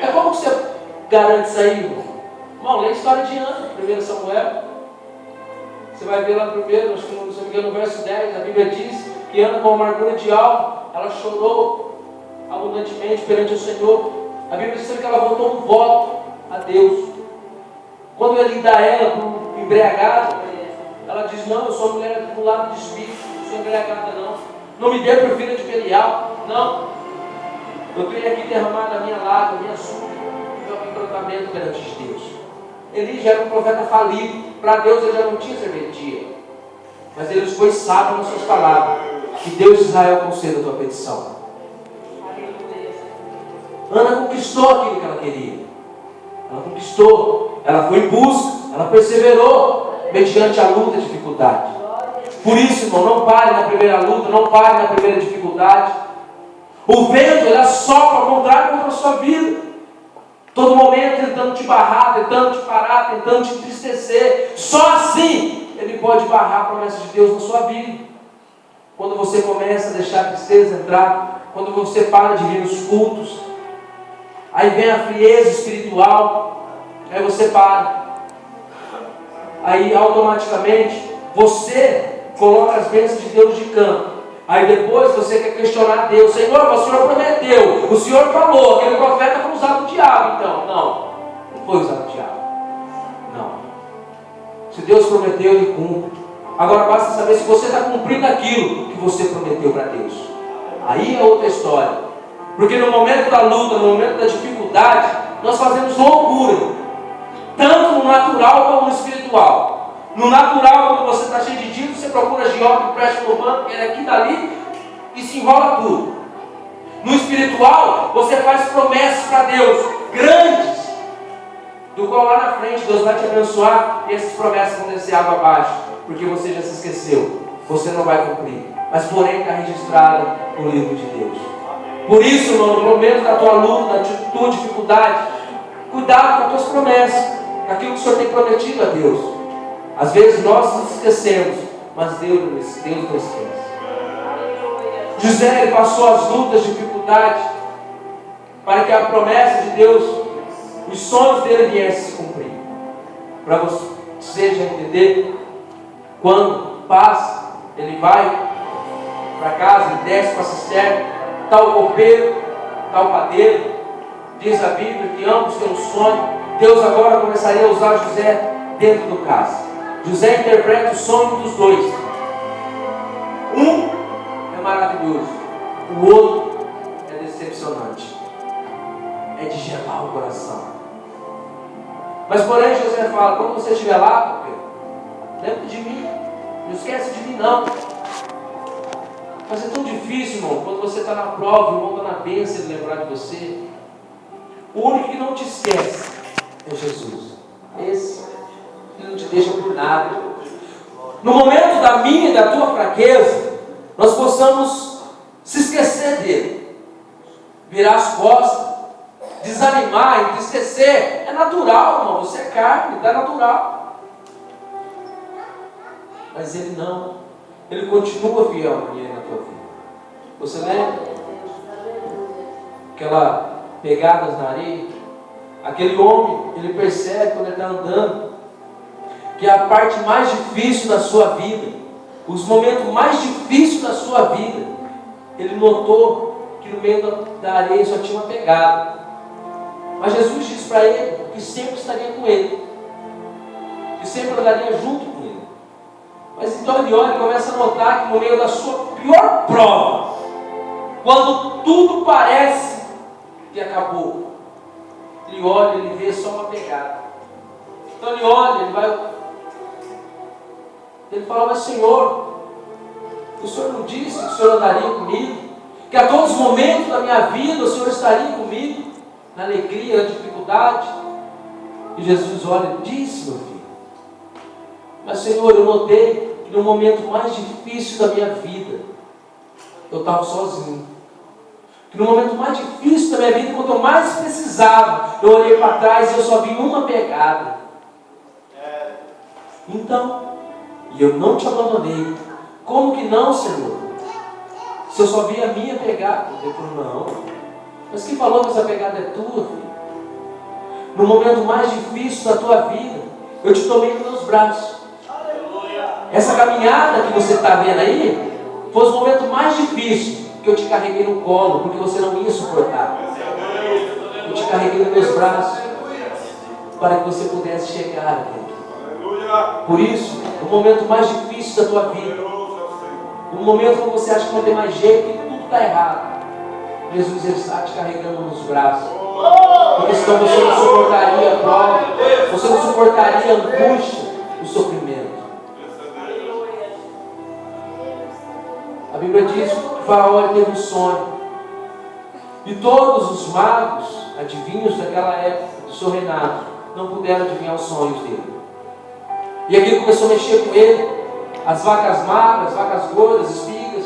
É como que você garante isso aí, irmão? Irmão, lê a história de Ana, 1 Samuel. Você vai ver lá primeiro, acho que não me engano, no verso 10, a Bíblia diz que Ana, com amargura de alma, ela chorou abundantemente perante o Senhor. A Bíblia diz que ela voltou um voto a Deus. Quando ele dá ela para o embriagado, ela diz: não, eu sou mulher do lado de espírito, não sou embriagada não. Não me dê por filha de Belial, não. Eu tenho aqui derramado a minha lágrima, a minha súplica, o meu quebrantamento perante Deus. Eli já era um profeta falido, para Deus ele já não tinha serventia, mas ele foi sábio nas suas palavras. Que Deus de Israel conceda a tua petição. Ana conquistou aquilo que ela queria. Ela conquistou, ela foi em busca, ela perseverou mediante a luta e a dificuldade. Por isso, irmão, não pare na primeira luta, não pare na primeira dificuldade. O vento, ele sopra ao contrário contra a sua vida. Todo momento tentando te barrar, tentando te parar, tentando te entristecer. Só assim ele pode barrar a promessa de Deus na sua vida. Quando você começa a deixar a tristeza entrar, quando você para de vir nos cultos, aí vem a frieza espiritual, aí você para. Aí automaticamente você coloca as bênçãos de Deus de canto. Aí depois você quer questionar Deus: Senhor, o Senhor prometeu, o Senhor falou, aquele profeta foi usado o diabo. Então, não foi usado o diabo. Não. Se Deus prometeu, Ele cumpre. Agora basta saber se você está cumprindo aquilo que você prometeu para Deus. Aí é outra história. Porque no momento da luta, no momento da dificuldade, nós fazemos loucura. Tanto no natural como no espiritual. No natural, quando você está cheio de dívida, você procura agiota que preste no banco, que é aqui e dali, e se enrola tudo. No espiritual, você faz promessas para Deus, grandes, do qual lá na frente Deus vai te abençoar e essas promessas vão descer água abaixo, porque você já se esqueceu, você não vai cumprir, mas porém está registrado no livro de Deus. Por isso, irmão, no momento da tua luta, da tua dificuldade, cuidado com as tuas promessas, com aquilo que o Senhor tem prometido a Deus. Às vezes nós nos esquecemos, mas Deus não esquece. José, ele passou as lutas, dificuldades, para que a promessa de Deus, os sonhos dele viessem se cumprir. Para você já entender, quando passa, ele vai para casa, ele desce para a cisterna, está o copeiro, está o padeiro. Diz a Bíblia que ambos têm um sonho. Deus agora começaria a usar José dentro do caso. José interpreta o sonho dos dois. Um é maravilhoso, o outro é decepcionante, é de gelar o coração. Mas porém José fala: quando você estiver lá, lembra de mim, não esquece de mim não. Mas é tão difícil, irmão, quando você está na prova, o irmão está na bênção, ele lembrar de você. O único que não te esquece é Jesus. Esse, ele não te deixa por nada. No momento da minha e da tua fraqueza, nós possamos se esquecer dele, virar as costas, desanimar, entristecer. É natural, irmão, você é carne, é natural. Mas ele não, ele continua fiel na minha e na tua vida. Você lembra? Aquela pegadas na areia, aquele homem, ele percebe quando ele está andando, que a parte mais difícil da sua vida, os momentos mais difíceis da sua vida, ele notou que no meio da areia só tinha uma pegada. Mas Jesus disse para ele que sempre estaria com ele, que sempre andaria junto com ele. Mas então ele olha e começa a notar que no meio da sua pior prova, quando tudo parece que acabou, ele olha, ele vê só uma pegada. Então ele olha, ele fala: mas Senhor, o Senhor não disse que o Senhor andaria comigo, que a todos os momentos da minha vida o Senhor estaria comigo, na alegria, na dificuldade? E Jesus olha e disse: meu filho, mas Senhor, eu notei que no momento mais difícil da minha vida, eu estava sozinho. Que no momento mais difícil da minha vida, quando eu mais precisava, eu olhei para trás e eu só vi uma pegada. Então, e eu não te abandonei. Como que não, Senhor? Se eu só vi a minha pegada. Ele falou: não. Mas quem falou que essa pegada é tua, filho? No momento mais difícil da tua vida, eu te tomei nos meus braços. Essa caminhada que você está vendo aí, foi os momentos mais difíceis que eu te carreguei no colo, porque você não ia suportar. Eu te carreguei nos meus braços, para que você pudesse chegar aqui. Por isso, o momento mais difícil da tua vida, o momento que você acha que não tem mais jeito, que tudo está errado, Jesus está te carregando nos braços. Porque senão você não suportaria a prova, você não suportaria a angústia, o sofrimento. A Bíblia diz que Faraó teve um sonho, e todos os magos, adivinhos daquela época, do seu reinado, não puderam adivinhar os sonhos dele. E aquilo começou a mexer com ele, as vacas magras, vacas gordas, espigas,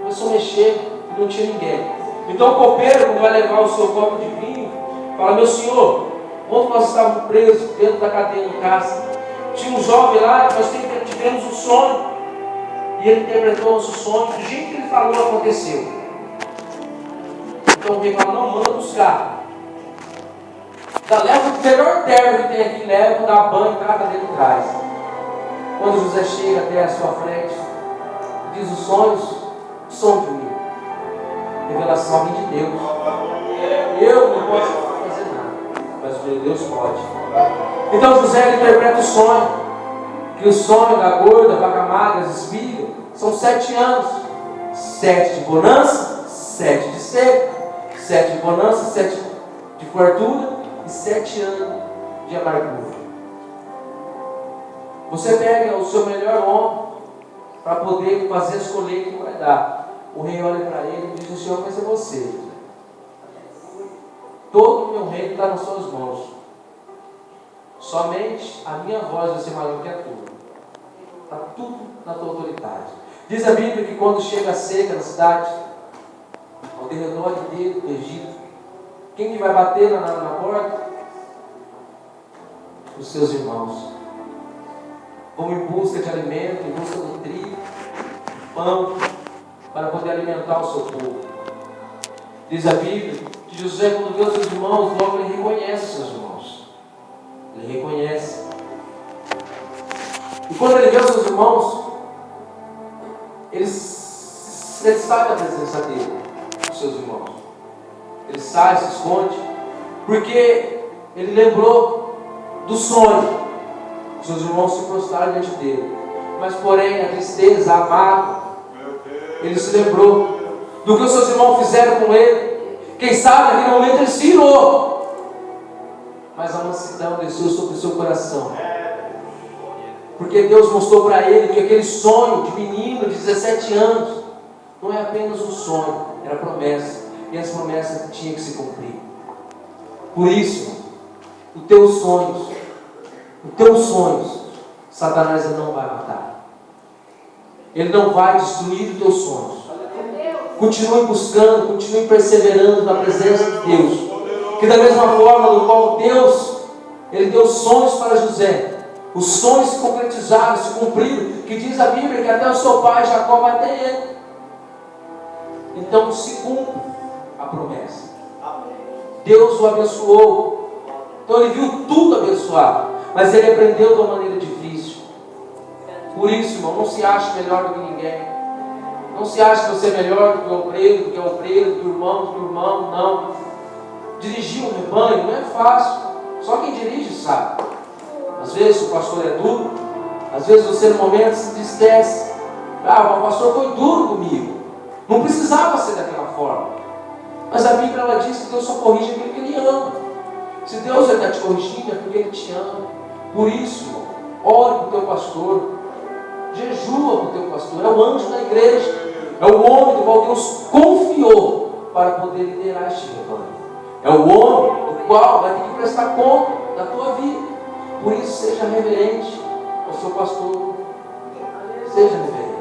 começou a mexer e não tinha ninguém. Então o copeiro, quando vai levar o seu copo de vinho, fala: meu senhor, ontem nós estávamos presos dentro da cadeia do cárcere, tinha um jovem lá, nós tivemos um sonho, e ele interpretou o nosso sonho, do jeito que ele falou, aconteceu. Então o rei fala: não, manda buscar. Leva o melhor terno que tem aqui, leva, dá banho, trata dele e traz. Quando José chega até a sua frente, diz os sonhos, som de mim. Revelação vem de Deus. Eu não posso fazer nada, mas o meu Deus pode. Então José interpreta o sonho, que o sonho da gorda, vaca magra, as espigas, são 7 anos. 7 de bonança, 7 de seco, 7 de bonança, 7 de fartura e 7 anos de amargura. Você pega o seu melhor homem para poder fazer escolher quem vai dar. O rei olha para ele e diz: o Senhor vai ser você. Todo o meu reino está nas suas mãos. Somente a minha voz vai ser maior que a tua. Está tudo na tua autoridade. Diz a Bíblia que quando chega a seca na cidade, ao derredor dele, do Egito, quem que vai bater na porta? Os seus irmãos. Vão em busca de alimento, em busca do trigo, pão, para poder alimentar o seu povo. Diz a Bíblia que José, quando vê os seus irmãos, logo ele reconhece os seus irmãos. Ele reconhece. E quando ele vê os seus irmãos, ele sai da presença dele, dos seus irmãos. Ele sai, se esconde, porque ele lembrou do sonho. Os seus irmãos se prostraram diante dele. Mas porém, a tristeza, a mágoa, ele se lembrou do que os seus irmãos fizeram com ele. Quem sabe naquele momento ele se irou, mas a mansidão desceu sobre o seu coração, porque Deus mostrou para ele que aquele sonho de menino de 17 anos não é apenas um sonho, era promessa, e essa promessa tinha que se cumprir. Por isso, os teus sonhos, Satanás não vai matar. Ele não vai destruir os teus sonhos. Continue buscando, continue perseverando na presença de Deus. Que da mesma forma no qual Deus, Ele deu sonhos para José, os sonhos se concretizaram, se cumpriram, que diz a Bíblia que até o seu pai Jacó vai ter ele. Então se cumpre a promessa. Deus o abençoou. Então ele viu tudo abençoado, mas ele aprendeu de uma maneira difícil. Por isso, irmão, não se ache melhor do que ninguém. Não se ache que você é melhor do que o obreiro, do que o irmão, não. Dirigir um rebanho não é fácil. Só quem dirige sabe. Às vezes o pastor é duro, às vezes você no momento se entristece. O pastor foi duro comigo. Não precisava ser daquela forma. Mas a Bíblia ela diz que Deus só corrige aquilo que Ele ama. Se Deus está te corrigindo é porque Ele te ama. Por isso, irmão, ore para o teu pastor. Jejua para o teu pastor. É o anjo da igreja. É o homem do qual Deus confiou para poder liderar este rebanho. É o homem do qual vai ter que prestar conta da tua vida. Por isso, seja reverente ao seu pastor. Seja reverente.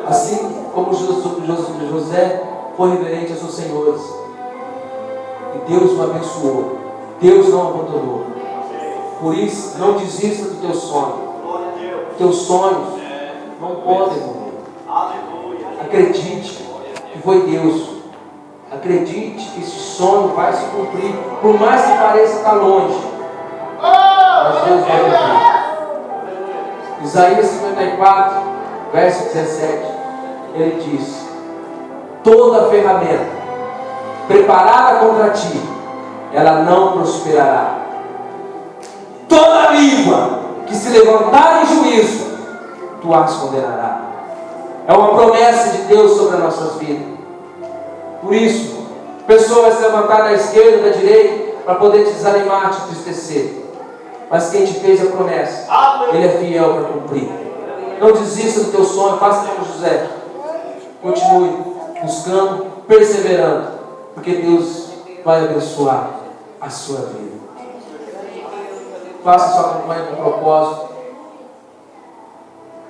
Assim como José foi reverente aos seus senhores. E Deus o abençoou. Deus não o abandonou. Por isso, não desista do teu sonho. Teus sonhos não podem morrer. Acredite que foi Deus. Acredite que esse sonho vai se cumprir. Por mais que pareça estar longe, mas Deus vai cumprir. Isaías 54, verso 17, ele diz: toda ferramenta preparada contra ti, ela não prosperará. Toda língua que se levantar em juízo, tu as condenarás. É uma promessa de Deus sobre as nossas vidas. Por isso, a pessoa vai se levantar da esquerda, da direita, para poder te desanimar, te entristecer. Mas quem te fez a promessa, Ele é fiel para cumprir. Não desista do teu sonho, faça como José. Continue buscando, perseverando, porque Deus vai abençoar a sua vida. Faça sua campanha com propósito.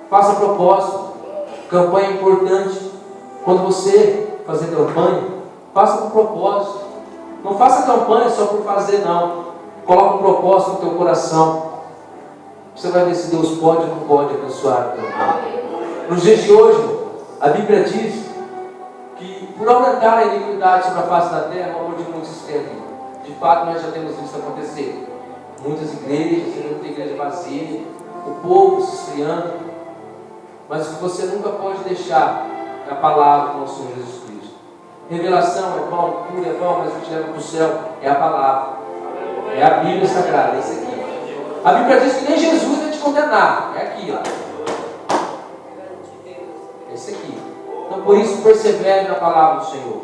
Faça propósito. Campanha é importante. Quando você fazer campanha, faça com propósito. Não faça campanha só por fazer, não. Coloque um propósito no teu coração. Você vai ver se Deus pode ou não pode abençoar a campanha. Nos dias de hoje, a Bíblia diz que por aumentar a iniquidade sobre a face da terra, o amor de muitos se perde. De fato, nós já temos visto acontecer. Muitas igrejas, muita igreja vazia, o povo se esfriando. Mas o que você nunca pode deixar é a palavra do nosso Senhor Jesus Cristo. Revelação é bom, cura é bom, mas o que te leva para o céu é a palavra. É a Bíblia Sagrada, é isso aqui. A Bíblia diz que nem Jesus vai te condenar. É aqui, ó. É isso aqui. Então por isso persevere na palavra do Senhor.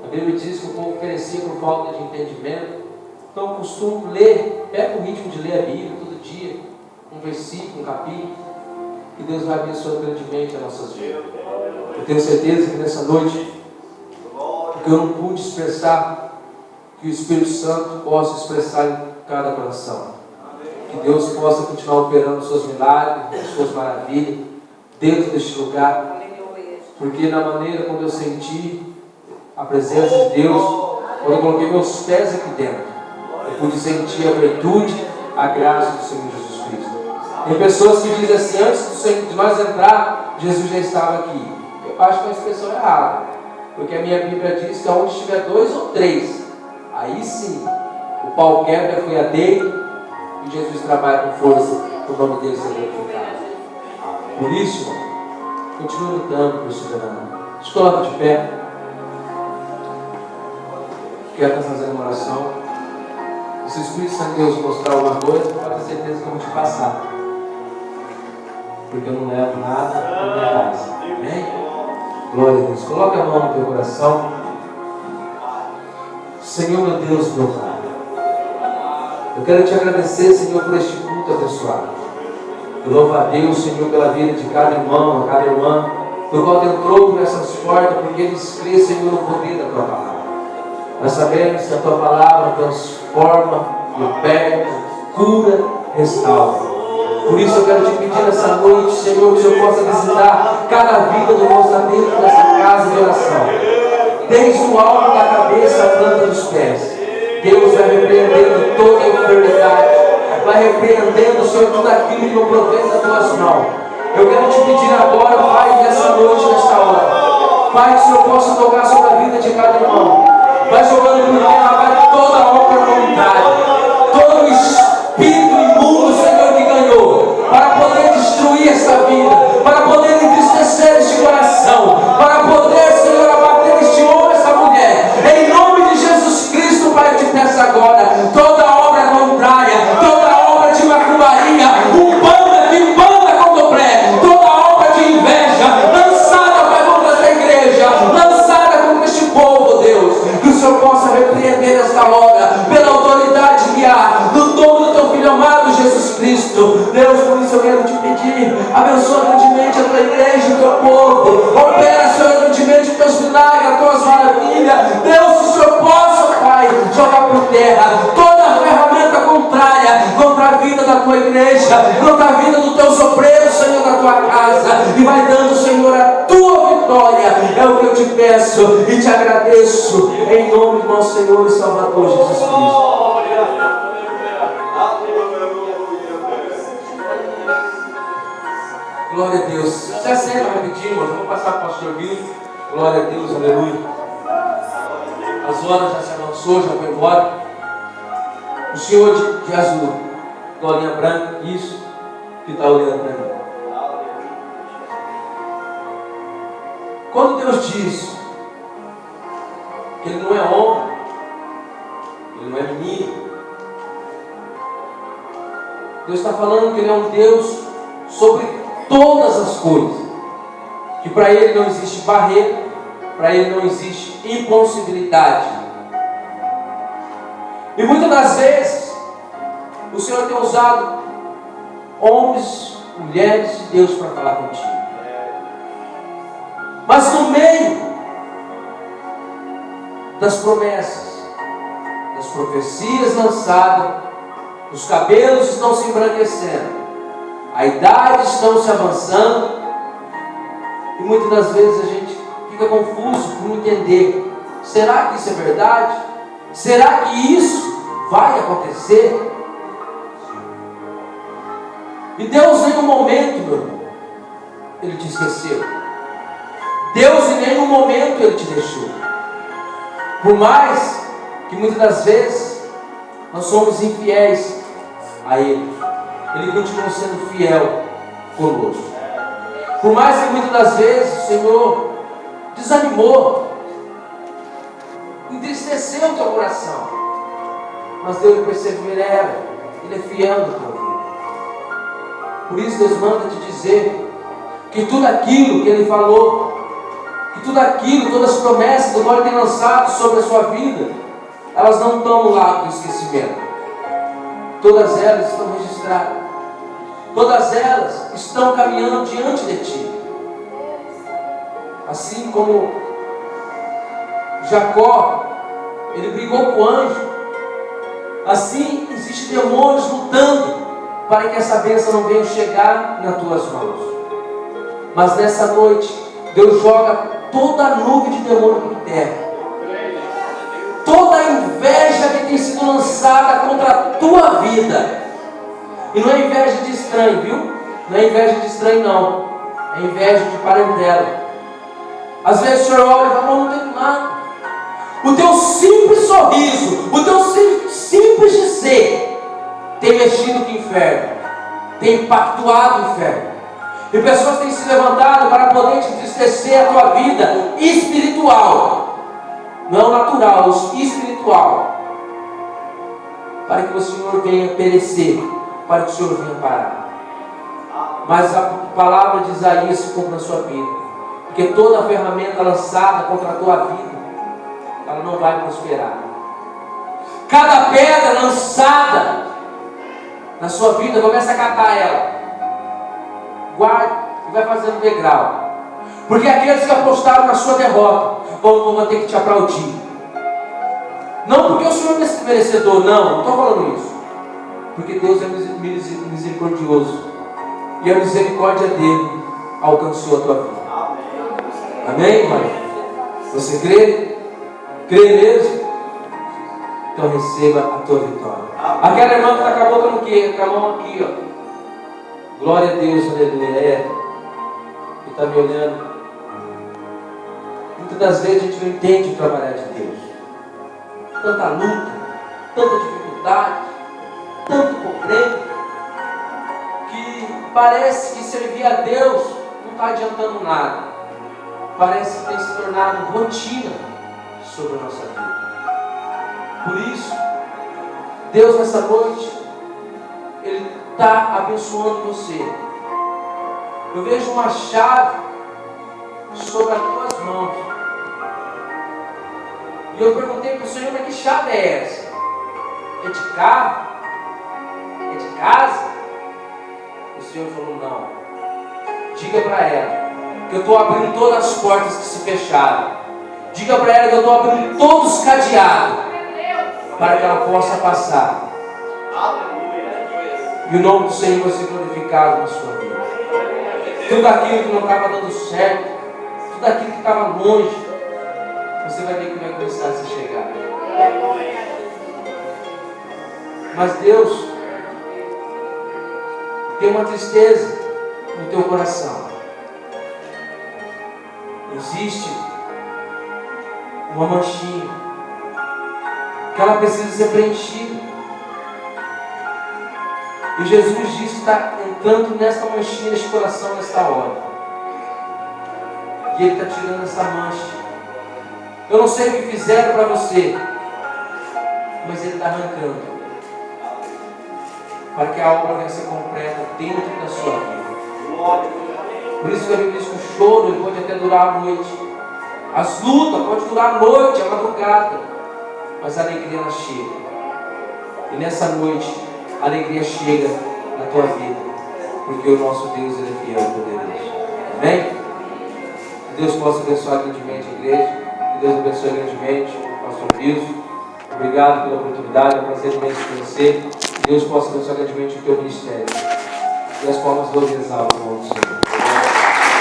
A Bíblia diz que o povo perecia por falta de entendimento. Então eu costumo ler, pega o ritmo de ler a Bíblia todo dia, um versículo, um capítulo, que Deus vai abençoar grandemente as nossas vidas. Eu tenho certeza que nessa noite, porque eu não pude expressar, que o Espírito Santo possa expressar em cada coração. Que Deus possa continuar operando os seus milagres, as suas maravilhas, dentro deste lugar. Porque na maneira como eu senti a presença de Deus, quando eu coloquei meus pés aqui dentro, eu pude sentir a virtude, a graça do Senhor Jesus Cristo. Tem pessoas que dizem assim, antes de nós entrar, Jesus já estava aqui. Eu acho que é uma expressão errada, porque a minha Bíblia diz que onde estiver 2 ou 3, aí sim, o pau quebra, foi a dele, e Jesus trabalha com força, o nome dele seja glorificado. Por isso, irmão, continue lutando, perseverando. Se coloca de pé. Quero estar fazendo uma oração. Se o Espírito Santo de Deus mostrar alguma coisa, pode ter certeza que eu vou te passar. Porque eu não levo nada para minha casa. Amém? Glória a Deus. Coloque a mão no teu coração. Senhor, meu Deus, meu Pai. Eu quero te agradecer, Senhor, por este culto abençoado. Eu louvo a Deus, Senhor, pela vida de cada irmão, cada irmã, por qual entrou por essas portas, porque eles creem, Senhor, no poder da Tua palavra. Nós sabemos que a Tua palavra transforma, liberta, cura, restaura. Por isso eu quero te pedir nessa noite, Senhor, que o Senhor possa visitar cada vida do nosso dentro dessa casa de oração. Desde o alto da cabeça à planta dos pés. Deus vai repreendendo toda a enfermidade. Vai repreendendo, Senhor, tudo aquilo que não provém das tuas mãos. Eu quero te pedir agora, Pai, nessa noite, nesta hora. Pai, que o Senhor possa tocar sobre a vida de cada irmão. Vai jogando por terra, Pai, toda a obra contrária. Todo o espírito imundo, Senhor, que ganhou. Para poder destruir esta vida. Para poder entristecer este coração. Para poder, Senhor, abater este homem, esta mulher. Em nome de Jesus Cristo, Pai, eu te peço agora. Toda obra contrária. Toda obra de macumbaria. Umbanda com dobré. Toda obra de inveja. Lançada, Pai, contra esta igreja. Lançada contra este povo, Deus. Que o Senhor possa repreender esta hora. Pela autoridade que há. No nome do teu Filho amado, Jesus Cristo. Deus, por isso eu quero te pedir. Abençoa grandemente a tua igreja, o teu povo. Opera, Senhor, grandemente os teus milagres, as tuas maravilhas. Deus, que o Senhor possa, Pai, jogar por terra toda a ferramenta contrária contra a vida da tua igreja, contra a vida dos teus obreiros, Senhor, da tua casa. E vai dando, Senhor, a tua vitória. É o que eu te peço e te agradeço. Em nome do nosso Senhor e Salvador Jesus Cristo. Glória a Deus. Se assenta rapidinho, irmãos. Vamos passar para o pastor Billy. Glória a Deus, aleluia. As horas já se avançou, já foi embora. O senhor de azul, Glorinha branca, isso, que está olhando para mim. Quando Deus diz que Ele não é homem, Ele não é menino, Deus está falando que Ele é um Deus sobre todas as coisas, que para Ele não existe barreira, para Ele não existe impossibilidade. E muitas das vezes o Senhor tem usado homens, mulheres de Deus para falar contigo. Mas no meio das promessas, das profecias lançadas, os cabelos estão se embranquecendo, a idade estão se avançando, e muitas das vezes a gente fica confuso por não entender. Será que isso é verdade? Será que isso vai acontecer? E Deus em nenhum momento, meu irmão, Ele te esqueceu. Deus em nenhum momento Ele te deixou. Por mais que muitas das vezes nós somos infiéis a Ele, Ele continua sendo fiel conosco. Por mais que muitas das vezes o Senhor desanimou, entristeceu o teu coração, mas Deus persevera, Ele é fiel na tua vida. Por isso Deus manda te dizer que tudo aquilo que Ele falou, que tudo aquilo, todas as promessas que Ele tem lançado sobre a sua vida, elas não estão no lado do esquecimento. Todas elas estão registradas. Todas elas estão caminhando diante de ti. Assim como Jacó, ele brigou com o anjo, assim existem demônios lutando para que essa bênção não venha chegar nas tuas mãos. Mas nessa noite, Deus joga toda a nuvem de demônio por terra. Toda a inveja que tem sido lançada contra a tua vida. E não é inveja de estranho, viu? Não é inveja de estranho, não. É inveja de parentela. Às vezes o senhor olha e fala, não tenho nada. O teu simples sorriso, o teu simples dizer, tem mexido com o inferno, tem impactuado o inferno. E pessoas têm se levantado para poder te entristecer a tua vida espiritual, não natural, espiritual, para que o Senhor venha perecer, para que o Senhor venha parar. Mas a palavra de Isaías se cumpre na sua vida, porque toda ferramenta lançada contra a tua vida, ela não vai prosperar. Cada pedra lançada na sua vida, começa a catar ela, guarda e vai fazendo degrau, porque aqueles que apostaram na sua derrota vão ter que te aplaudir. Não porque o Senhor é merecedor, não estou falando isso, porque Deus é misericordioso e a misericórdia dele alcançou a tua vida. Amém, irmão? Você crê? Crê mesmo? Então receba a tua vitória. Aquela irmã que está com a boca no quê? Com a mão aqui, ó. Glória a Deus, aleluia. Que está me olhando. Muitas das vezes a gente não entende o trabalhar de Deus. Tanta luta, tanta dificuldade, tanto problema, que parece que servir a Deus não está adiantando nada. Parece que tem se tornado rotina sobre a nossa vida. Por isso, Deus nessa noite, Ele está abençoando você. Eu vejo uma chave sobre as tuas mãos. E eu perguntei para o Senhor, mas que chave é essa? É de carro? É de casa? O Senhor falou, não. Diga para ela que eu estou abrindo todas as portas que se fecharam. Diga para ela que eu estou abrindo todos os cadeados para que ela possa passar. E o nome do Senhor vai ser glorificado na sua vida. Tudo aquilo que não estava dando certo, tudo aquilo que estava longe, você vai ver que vai começar a se chegar. Mas Deus tem uma tristeza no teu coração. Existe uma manchinha que ela precisa ser preenchida. E Jesus disse que está entrando nessa manchinha, nesse coração, nesta hora. E Ele está tirando essa mancha. Eu não sei o que fizeram para você, mas Ele está arrancando, para que a obra venha ser completa dentro da sua vida. Por isso que a Bíblia diz que o choro ele pode até durar a noite. As lutas podem durar a noite, a madrugada. Mas a alegria ela chega. E nessa noite, a alegria chega na tua vida. Porque o nosso Deus ele é fiel e poderoso. Amém? Que Deus possa abençoar grandemente a igreja. Que Deus abençoe grandemente o pastor Wilson. Obrigado pela oportunidade, é um prazer imenso te conhecer. Que Deus possa abençoar grandemente o teu ministério. E as palmas de hoje exaltam o nome do Senhor.